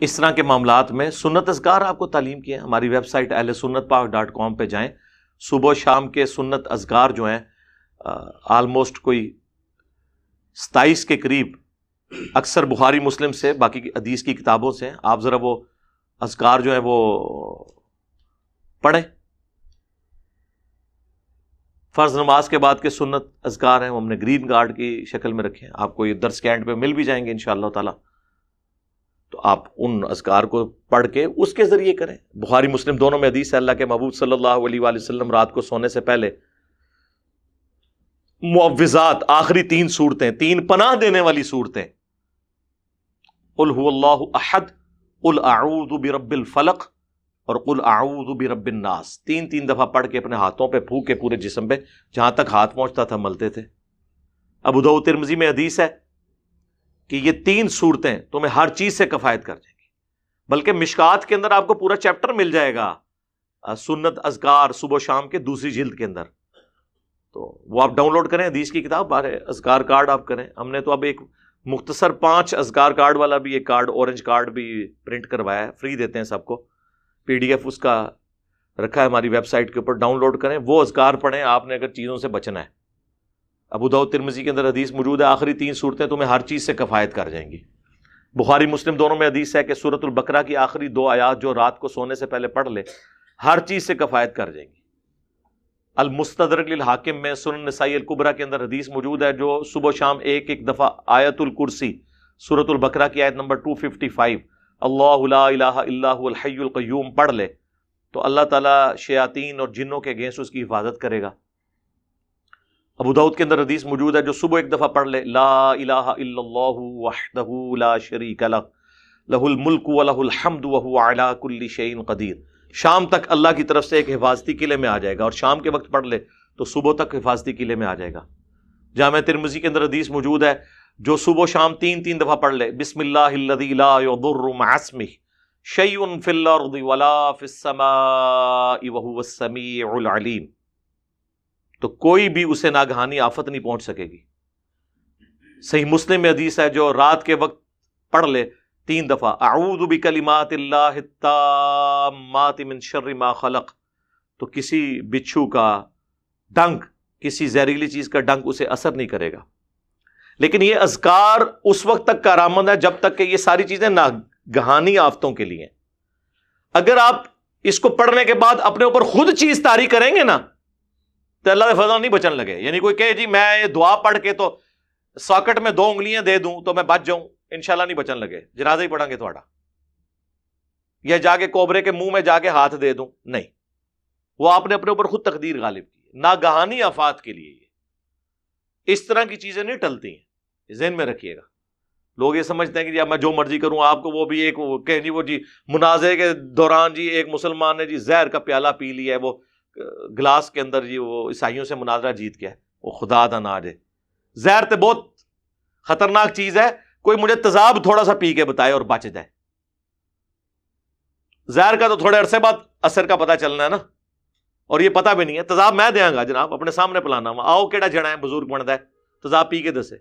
[SPEAKER 1] اس طرح کے معاملات میں سنت اذکار آپ کو تعلیم کی ہے. ہماری ویب سائٹ ahlsunnatpak.com پہ جائیں. صبح و شام کے سنت اذکار جو ہیں آلموسٹ کوئی 27 کے قریب, اکثر بخاری مسلم سے, باقی کی حدیث کی کتابوں سے. آپ ذرا وہ اذکار جو ہیں وہ پڑھیں. فرض نماز کے بعد کے سنت اذکار ہیں, وہ ہم نے گرین کارڈ کی شکل میں رکھے ہیں, آپ کو یہ درس کینٹ پہ مل بھی جائیں گے انشاءاللہ تعالی. تو آپ ان اذکار کو پڑھ کے اس کے ذریعے کریں. بخاری مسلم دونوں میں حدیث ہے, اللہ کے محبوب صلی اللہ علیہ وآلہ وسلم رات کو سونے سے پہلے معوذات, آخری 3 صورتیں, 3 پناہ دینے والی صورتیں, قل هو اللہ احد, قل اعوذ برب الفلق اور قل اعوذ برب الناس, 3 دفعہ پڑھ کے اپنے ہاتھوں پہ پھونک کے پورے جسم پہ جہاں تک ہاتھ پہنچتا تھا ملتے تھے. ابو داؤد ترمذی میں حدیث ہے کہ یہ 3 صورتیں تمہیں ہر چیز سے کفایت کر جائیں گی. بلکہ مشکات کے اندر آپ کو پورا چیپٹر مل جائے گا سنت اذکار صبح و شام کے 2 جلد کے اندر. تو وہ آپ ڈاؤن لوڈ کریں, حدیث کی کتاب بارے اذکار کارڈ آپ کریں. ہم نے تو اب ایک مختصر 5 اذکار کارڈ والا بھی ایک کارڈ, اورنج کارڈ بھی پرنٹ کروایا ہے, فری دیتے ہیں سب کو. PDF اس کا رکھا ہے ہماری ویب سائٹ کے اوپر, ڈاؤن لوڈ کریں, وہ اذکار پڑھیں آپ نے اگر چیزوں سے بچنا ہے. ابو داؤد ترمذی کے اندر حدیث موجود ہے, آخری 3 صورتیں تمہیں ہر چیز سے کفایت کر جائیں گی. بخاری مسلم دونوں میں حدیث ہے کہ سورۃ البقرہ کی آخری 2 آیات جو رات کو سونے سے پہلے پڑھ لے ہر چیز سے کفایت کر جائیں گی. المستدرک للحاکم میں سنن نسائی الکبریٰ کے اندر حدیث موجود ہے جو صبح و شام ایک دفعہ آیت الکرسی سورۃ البقرہ کی آیت نمبر 255 اللہ لا الہ الا هو الحی القیوم پڑھ لے تو اللہ تعالیٰ شیاطین اور جنوں کے اگینسٹ اس کی حفاظت کرے گا. ابو داؤد کے اندر حدیث موجود ہے جو صبح ایک دفعہ پڑھ لے لا الہ الا اللہ وحدہ لا شریک لہ لہ الملک ولہ الحمد وہو علی کل شیء قدیر, شام تک اللہ کی طرف سے ایک حفاظتی قلعے میں آ جائے گا, اور شام کے وقت پڑھ لے تو صبح تک حفاظتی قلعے میں آ جائے گا. جامع ترمذی کے اندر حدیث موجود ہے جو صبح و شام 3 دفعہ پڑھ لے بسم اللہ الذی لا یضر مع اسمہ شیء فی الارض ولا فی السماء وہو السمیع العلیم, تو کوئی بھی اسے ناگہانی آفت نہیں پہنچ سکے گی. صحیح مسلم میں حدیث ہے جو رات کے وقت پڑھ لے 3 دفعہ اعوذ بکلمات اللہ التامات من شر ما خلق, تو کسی بچھو کا ڈنک, کسی زہریلی چیز کا ڈنک اسے اثر نہیں کرے گا. لیکن یہ اذکار اس وقت تک کارآمد ہے جب تک کہ یہ ساری چیزیں ناگہانی آفتوں کے لیے. اگر آپ اس کو پڑھنے کے بعد اپنے اوپر خود چیز طاری کریں گے نا تو اللہ کے فضل نہیں بچن لگے. یعنی کوئی کہے جی میں یہ دعا پڑھ کے تو ساکٹ میں 2 انگلیاں دے دوں تو میں بچ جاؤں, انشاءاللہ نہیں بچن لگے, جنازہ ہی پڑھیں گے تھوڑا, یا جا کے کوبرے کے منہ میں جا کے ہاتھ دے دوں, نہیں, وہ آپ نے اپنے اوپر خود تقدیر غالب کی. ناگہانی آفات کے لیے اس طرح کی چیزیں نہیں ٹلتی ہیں, ذہن میں رکھیے گا. لوگ یہ سمجھتے ہیں کہ جی میں جو مرضی کروں آپ کو, وہ بھی ایک کہ جی وہ جی مناظرے کے دوران جی ایک مسلمان نے جی زہر کا پیالہ پی لیا ہے, وہ گلاس کے اندر جی وہ عیسائیوں سے مناظرہ جیت گیا ہے, وہ خدا دا نہ دے. زہر تو بہت خطرناک چیز ہے, کوئی مجھے تیزاب تھوڑا سا پی کے بتائے اور بچ جائے. زہر کا تو تھوڑے عرصے بعد اثر کا پتہ چلنا ہے نا, اور یہ پتہ بھی نہیں ہے. تیزاب میں دیاں گا جناب اپنے سامنے پلانا وا آؤ کیڑا جنا ہے بزرگ بنتا ہے تیزاب پی کے دسے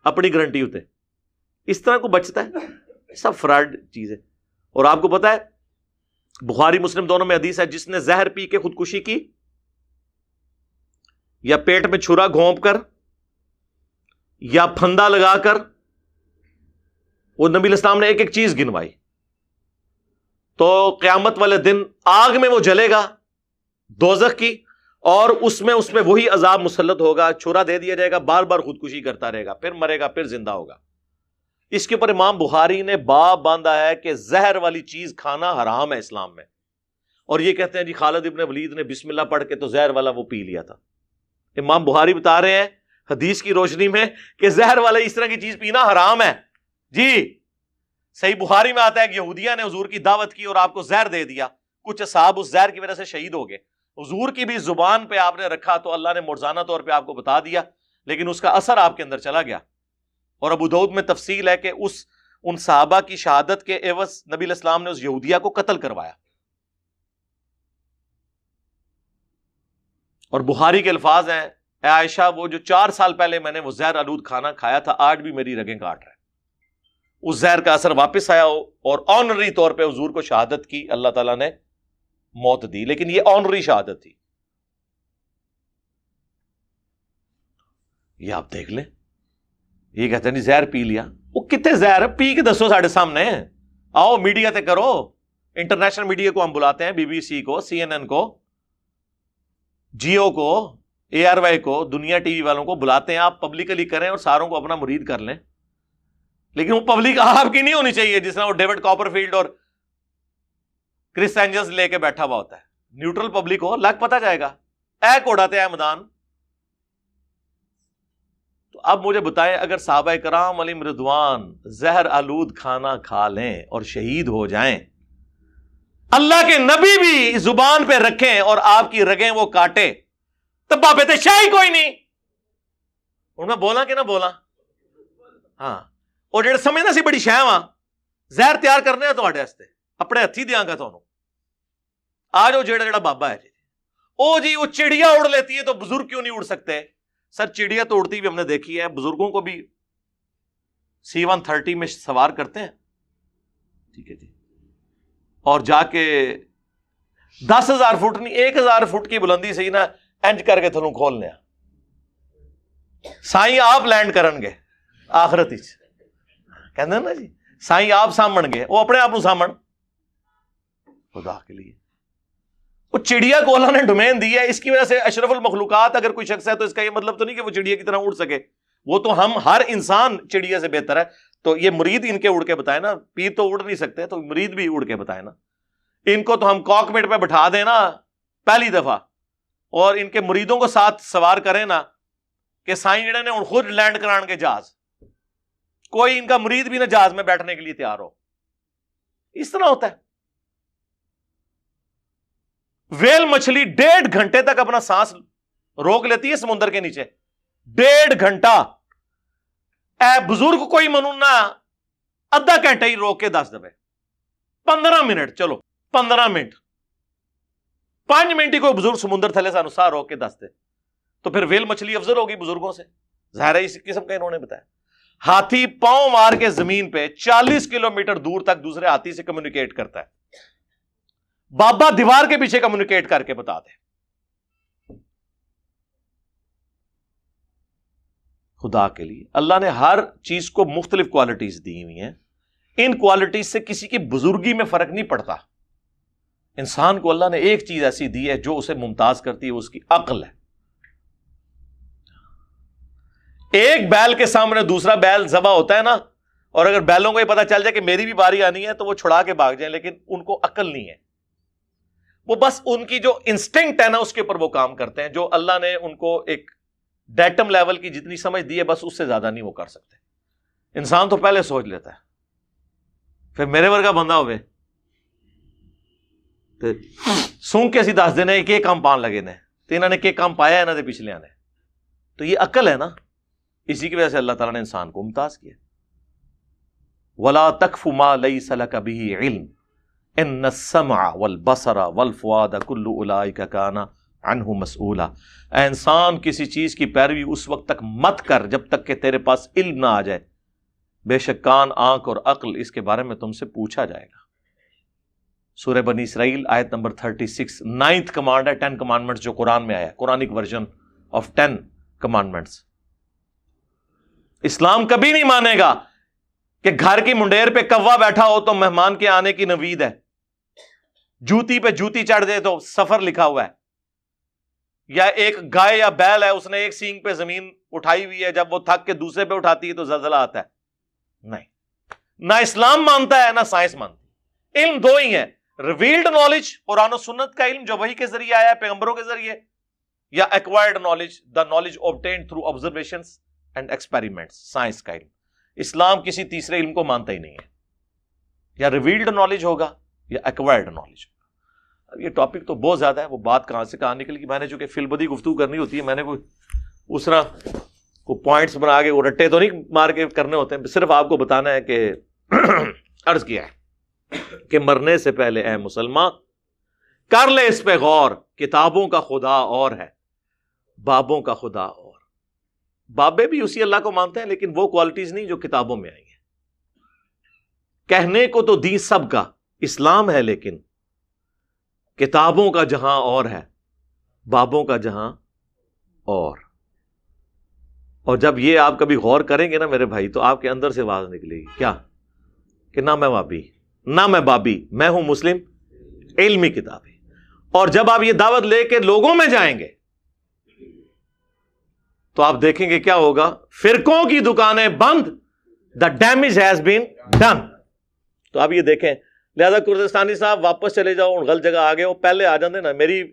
[SPEAKER 1] اپنی گارنٹی ہوتے. اس طرح کو بچتا ہے سب فراڈ چیز ہے. اور آپ کو پتا ہے بخاری مسلم دونوں میں حدیث ہے جس نے زہر پی کے خودکشی کی یا پیٹ میں چھرا گھونپ کر یا پھندا لگا کر, وہ نبی علیہ السلام نے ایک ایک چیز گنوائی, تو قیامت والے دن آگ میں وہ جلے گا دوزخ کی, اور اس میں وہی عذاب مسلط ہوگا, چھرا دے دیا جائے گا, بار بار خودکشی کرتا رہے گا, پھر مرے گا, پھر زندہ ہوگا. اس کے اوپر امام بخاری نے باب باندھا ہے کہ زہر والی چیز کھانا حرام ہے اسلام میں. اور یہ کہتے ہیں جی خالد ابن ولید نے بسم اللہ پڑھ کے تو زہر والا وہ پی لیا تھا. امام بخاری بتا رہے ہیں حدیث کی روشنی میں کہ زہر والا اس طرح کی چیز پینا حرام ہے. جی صحیح بخاری میں آتا ہے کہ یہودیہ نے حضور کی دعوت کی اور آپ کو زہر دے دیا, کچھ اصحاب اس زہر کی وجہ سے شہید ہو گئے. حضور کی بھی زبان پہ آپ نے رکھا تو اللہ نے مرزانہ طور پہ آپ کو بتا دیا, لیکن اس کا اثر آپ کے اندر چلا گیا. اور ابو داؤد میں تفصیل ہے کہ ان صحابہ کی شہادت کے عوض نبی علیہ السلام نے اس یہودیہ کو قتل کروایا. اور بخاری کے الفاظ ہیں اے عائشہ وہ جو 4 سال پہلے میں نے وہ زہر آلود کھانا کھایا تھا آج بھی میری رگیں کاٹ رہے ہیں. اس زہر کا اثر واپس آیا اور آنری طور پہ حضور کو شہادت کی, اللہ تعالیٰ نے موت دی, لیکن یہ آنری شہادت تھی. یہ آپ دیکھ لیں, یہ کہتے ہیں نہیں زہر پی لیا, وہ کتنے زہر ہے پی کے دسو ساڑھے سامنے, آؤ میڈیا تے کرو, انٹرنیشنل میڈیا کو ہم بلاتے ہیں, بی بی سی کو, سی این این کو, جیو کو, اے آر وائی کو, دنیا ٹی وی والوں کو بلاتے ہیں, آپ پبلکلی کریں اور ساروں کو اپنا مرید کر لیں. لیکن وہ پبلک آپ کی نہیں ہونی چاہیے جس طرح وہ ڈیوڈ کاپر فیلڈ اور کرس اینجلز لے کے بیٹھا ہوا ہوتا ہے. نیوٹرل پبلک ہو, لگ پتہ جائے گا, ایک اڑاتے ہیں میدان. تو اب مجھے بتائیں اگر صحابہ کرام علیہم رضوان زہر آلود کھانا کھا لیں اور شہید ہو جائیں, اللہ کے نبی بھی زبان پہ رکھیں اور آپ کی رگیں وہ کاٹے, تب بابے تے شاہی کوئی نہیں. ان میں بولا کہ نہ بولا, ہاں. اور جڑے سمجھنا سی بڑی شہ وہاں زہر تیار کرنے ہیں تواڈے واسطے, اپنے ہتھی دیاں گا تانوں. آ جاؤ جڑا بابا ہے جی وہ چڑیا اڑ لیتی ہے تو بزرگ کیوں نہیں اڑ سکتے؟ سر چڑیا تو اڑتی بھی ہم نے دیکھی ہے, بزرگوں کو بھی C-130 میں سوار کرتے ہیں, ٹھیک ہے جی, اور جا کے 10,000 فٹ نہیں 1,000 فٹ کی بلندی سے ہی نا انج کر کے تھنوں کھولنے سائیں آپ لینڈ کرن گے آخرت ہی کہتے ہیں نا جی, سائیں آپ سامن گے, وہ اپنے آپ کو سامن خدا کے لیے. وہ چڑیا کو اللہ نے ڈومین دی ہے, اس کی وجہ سے اشرف المخلوقات اگر کوئی شخص ہے تو اس کا یہ مطلب تو نہیں کہ وہ چڑیا کی طرح اڑ سکے. وہ تو ہم ہر انسان چڑیا سے بہتر ہے. تو یہ مرید ان کے اڑ کے بتائے نا, پیر تو اڑ نہیں سکتے تو مرید بھی اڑ کے بتائے نا. ان کو تو ہم کاکپٹ پہ بٹھا دیں نا پہلی دفعہ, اور ان کے مریدوں کو ساتھ سوار کریں نا کہ سائیں جڑے نے خود لینڈ کران کے جہاز, کوئی ان کا مرید بھی نہ جہاز میں بیٹھنے کے لیے تیار ہو. اس طرح ہوتا ہے. ویل مچھلی 1.5 گھنٹے تک اپنا سانس روک لیتی ہے سمندر کے نیچے, 1.5 گھنٹا. اے بزرگ کوئی منونا آدھا گھنٹہ ہی روک کے 10 دفعے 15 منٹ, چلو 15 منٹ 5 منٹ ہی کوئی بزرگ سمندر تھلے سانو سا روک کے 10 دے, تو پھر ویل مچھلی افضل ہوگی بزرگوں سے, ظاہر ہے اس قسم کا انہوں نے بتایا. ہاتھی پاؤں مار کے زمین پہ 40 کلومیٹر دور تک دوسرے ہاتھی سے کمیونیکیٹ کرتا ہے. بابا دیوار کے پیچھے کمیونیکیٹ کر کے بتا دے. خدا کے لیے اللہ نے ہر چیز کو مختلف کوالٹیز دی ہوئی ہیں, ان کوالٹیز سے کسی کی بزرگی میں فرق نہیں پڑتا. انسان کو اللہ نے ایک چیز ایسی دی ہے جو اسے ممتاز کرتی ہے, اس کی عقل ہے. ایک بیل کے سامنے دوسرا بیل ذبح ہوتا ہے نا, اور اگر بیلوں کو یہ پتا چل جائے کہ میری بھی باری آنی ہے تو وہ چھڑا کے بھاگ جائیں, لیکن ان کو عقل نہیں ہے. وہ بس ان کی جو انسٹنکٹ ہے نا اس کے اوپر وہ کام کرتے ہیں, جو اللہ نے ان کو ایک ڈیٹم لیول کی جتنی سمجھ دی ہے بس اس سے زیادہ نہیں وہ کر سکتے. انسان تو پہلے سوچ لیتا ہے, پھر میرے ورگا بندہ ہوئے تو سونگ کے سی دس دینے کہ کام پان لگے نے, تو انہوں نے کہ کام پایا ہے نا دے پچھلے آنے. تو یہ عقل ہے نا, اسی کی وجہ سے اللہ تعالیٰ نے انسان کو ممتاز کیا. وَلَا تَقْفُ مَا لَيْسَ لَكَ بِهِ عِلْمٌ, ان السمع والبصر والفؤاد کل اولئک کان عنہ مسئولا. اے انسان کسی چیز کی پیروی اس وقت تک مت کر جب تک کہ تیرے پاس علم نہ آ جائے، بے شک کان، آنکھ اور عقل اس کے بارے میں تم سے پوچھا جائے گا. سورہ بنی اسرائیل آیت نمبر 36. 9th کمانڈ ہے 10 کمانڈمنٹس جو قرآن میں آیا، قرآنک ورژن آف 10 کمانڈمنٹس. اسلام کبھی نہیں مانے گا کہ گھر کی منڈیر پہ کوا بیٹھا ہو تو مہمان کے آنے کی نوید ہے، جوتی پہ جوتی چڑھ دے تو سفر لکھا ہوا ہے، یا ایک گائے یا بیل ہے اس نے ایک سینگ پہ زمین اٹھائی ہوئی ہے، جب وہ تھک کے دوسرے پہ اٹھاتی ہے تو زلزلہ آتا ہے. نہیں، نہ اسلام مانتا ہے نہ سائنس مانتی. علم دو ہی ہیں، ریویلڈ نالج قرآن و سنت کا علم جو وحی کے ذریعے آیا ہے پیغمبروں کے ذریعے، یا acquired knowledge the knowledge obtained through observations and experiments، science کا علم. اسلام کسی تیسرے علم کو مانتا ہی نہیں ہے، یا ریویلڈ نالج ہوگا یا ایکوائرڈ نالج ہوگا. اب یہ ٹاپک تو بہت زیادہ ہے، وہ بات کہاں سے کہاں نکل گئی. میں نے چونکہ فی البدی گفتگو کرنی ہوتی ہے، میں نے کوئی اس طرح کو پوائنٹس بنا کے وہ رٹے تو نہیں مار کے کرنے ہوتے ہیں، صرف آپ کو بتانا ہے کہ عرض کیا ہے کہ مرنے سے پہلے اے مسلمان کر لے اس پہ غور، کتابوں کا خدا اور ہے، بابوں کا خدا اور. بابے بھی اسی اللہ کو مانتے ہیں لیکن وہ کوالٹیز نہیں جو کتابوں میں آئی ہیں. کہنے کو تو دین سب کا اسلام ہے، لیکن کتابوں کا جہاں اور ہے، بابوں کا جہاں اور جب یہ آپ کبھی غور کریں گے نا میرے بھائی تو آپ کے اندر سے آواز نکلے گی کیا کہ نہ میں وابی نہ میں بابی، میں ہوں مسلم علمی کتابیں. اور جب آپ یہ دعوت لے کے لوگوں میں جائیں گے تو آپ دیکھیں گے کیا ہوگا، فرقوں کی دکانیں بند، the damage has been done. تو آپ یہ دیکھیں، لہذا کردستانی صاحب واپس چلے جاؤ، غلط جگہ آ گئے ہو، پہلے آ جاندے نا. میری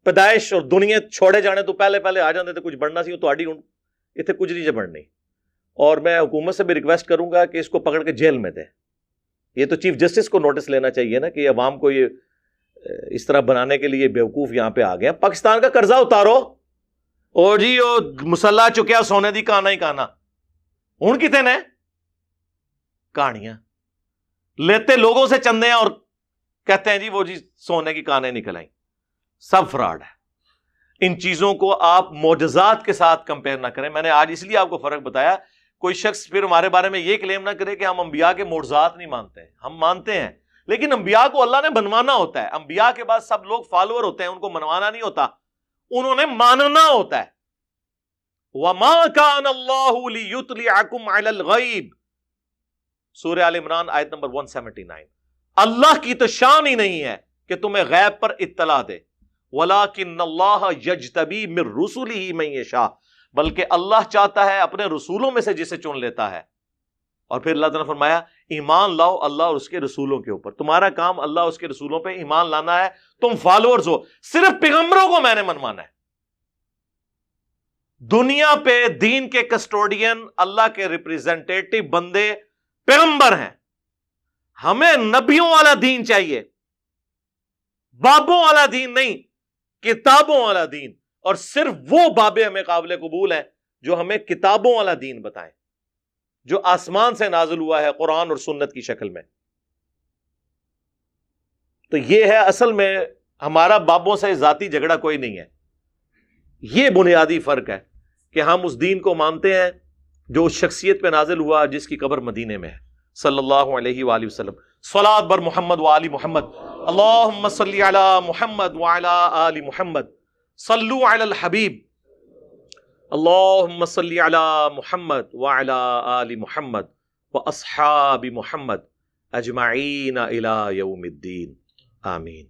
[SPEAKER 1] پیدائش اور دنیا چھوڑے جانے تو پہلے آ جاندے تو کچھ بڑھنا سی تو آڈی اتنے کچھ نہیں بڑھنی. اور میں حکومت سے بھی ریکویسٹ کروں گا کہ اس کو پکڑ کے جیل میں دیں. یہ تو چیف جسٹس کو نوٹس لینا چاہیے نا کہ عوام کو یہ اس طرح بنانے کے لیے بیوقوف یہاں پہ آ گئے. پاکستان کا قرضہ اتارو، اور جی وہ مسلح چکیا سونے دی کانا ہی کانا، ہوں کتنے نے کہانیاں لیتے لوگوں سے چندے ہیں اور کہتے ہیں جی وہ جی سونے کی کانیں نکل آئیں. سب فراڈ ہے. ان چیزوں کو آپ معجزات کے ساتھ کمپیئر نہ کریں. میں نے آج اس لیے آپ کو فرق بتایا، کوئی شخص پھر ہمارے بارے میں یہ کلیم نہ کرے کہ ہم انبیاء کے معجزات نہیں مانتے ہیں. ہم مانتے ہیں، لیکن انبیاء کو اللہ نے بنوانا ہوتا ہے. انبیاء کے بعد سب لوگ فالوور ہوتے ہیں، ان کو منوانا نہیں ہوتا، انہوں نے ماننا ہوتا ہے. وَمَا كَانَ اللَّهُ لِيُطْلِعَكُمْ عَلَى الْغَيْبِ، سورہ آل عمران آیت نمبر 179. اللہ کی تو شان ہی نہیں ہے کہ تمہیں غیب پر اطلاع دے. وَلَٰكِنَّ اللَّهَ يَجْتَبِي مِن رُّسُلِهِ مَن يَشَاءُ، بلکہ اللہ چاہتا ہے اپنے رسولوں میں سے جسے چن لیتا ہے. اور پھر اللہ تعالیٰ نے فرمایا ایمان لاؤ اللہ اور اس کے رسولوں کے اوپر. تمہارا کام اللہ اور اس کے رسولوں پہ ایمان لانا ہے. تم فالوورز ہو، صرف پیغمبروں کو میں نے منوانا ہے. دنیا پہ دین کے کسٹوڈین اللہ کے ریپریزنٹیٹو بندے پیغمبر ہیں. ہمیں نبیوں والا دین چاہیے، بابوں والا دین نہیں، کتابوں والا دین. اور صرف وہ بابے ہمیں قابل قبول ہیں جو ہمیں کتابوں والا دین بتائیں، جو آسمان سے نازل ہوا ہے قرآن اور سنت کی شکل میں. تو یہ ہے اصل میں ہمارا بابوں سے ذاتی جھگڑا کوئی نہیں ہے. یہ بنیادی فرق ہے کہ ہم اس دین کو مانتے ہیں جو اس شخصیت پہ نازل ہوا جس کی قبر مدینے میں ہے، صلی اللہ علیہ وآلہ وسلم. صلاۃ بر محمد وآل محمد. اللہم صلی علی محمد وعلی آل محمد. صلو علی الحبیب. اللہم صلی علی محمد وعلی آل محمد واصحاب محمد اجمعین الی یوم الدین. آمین.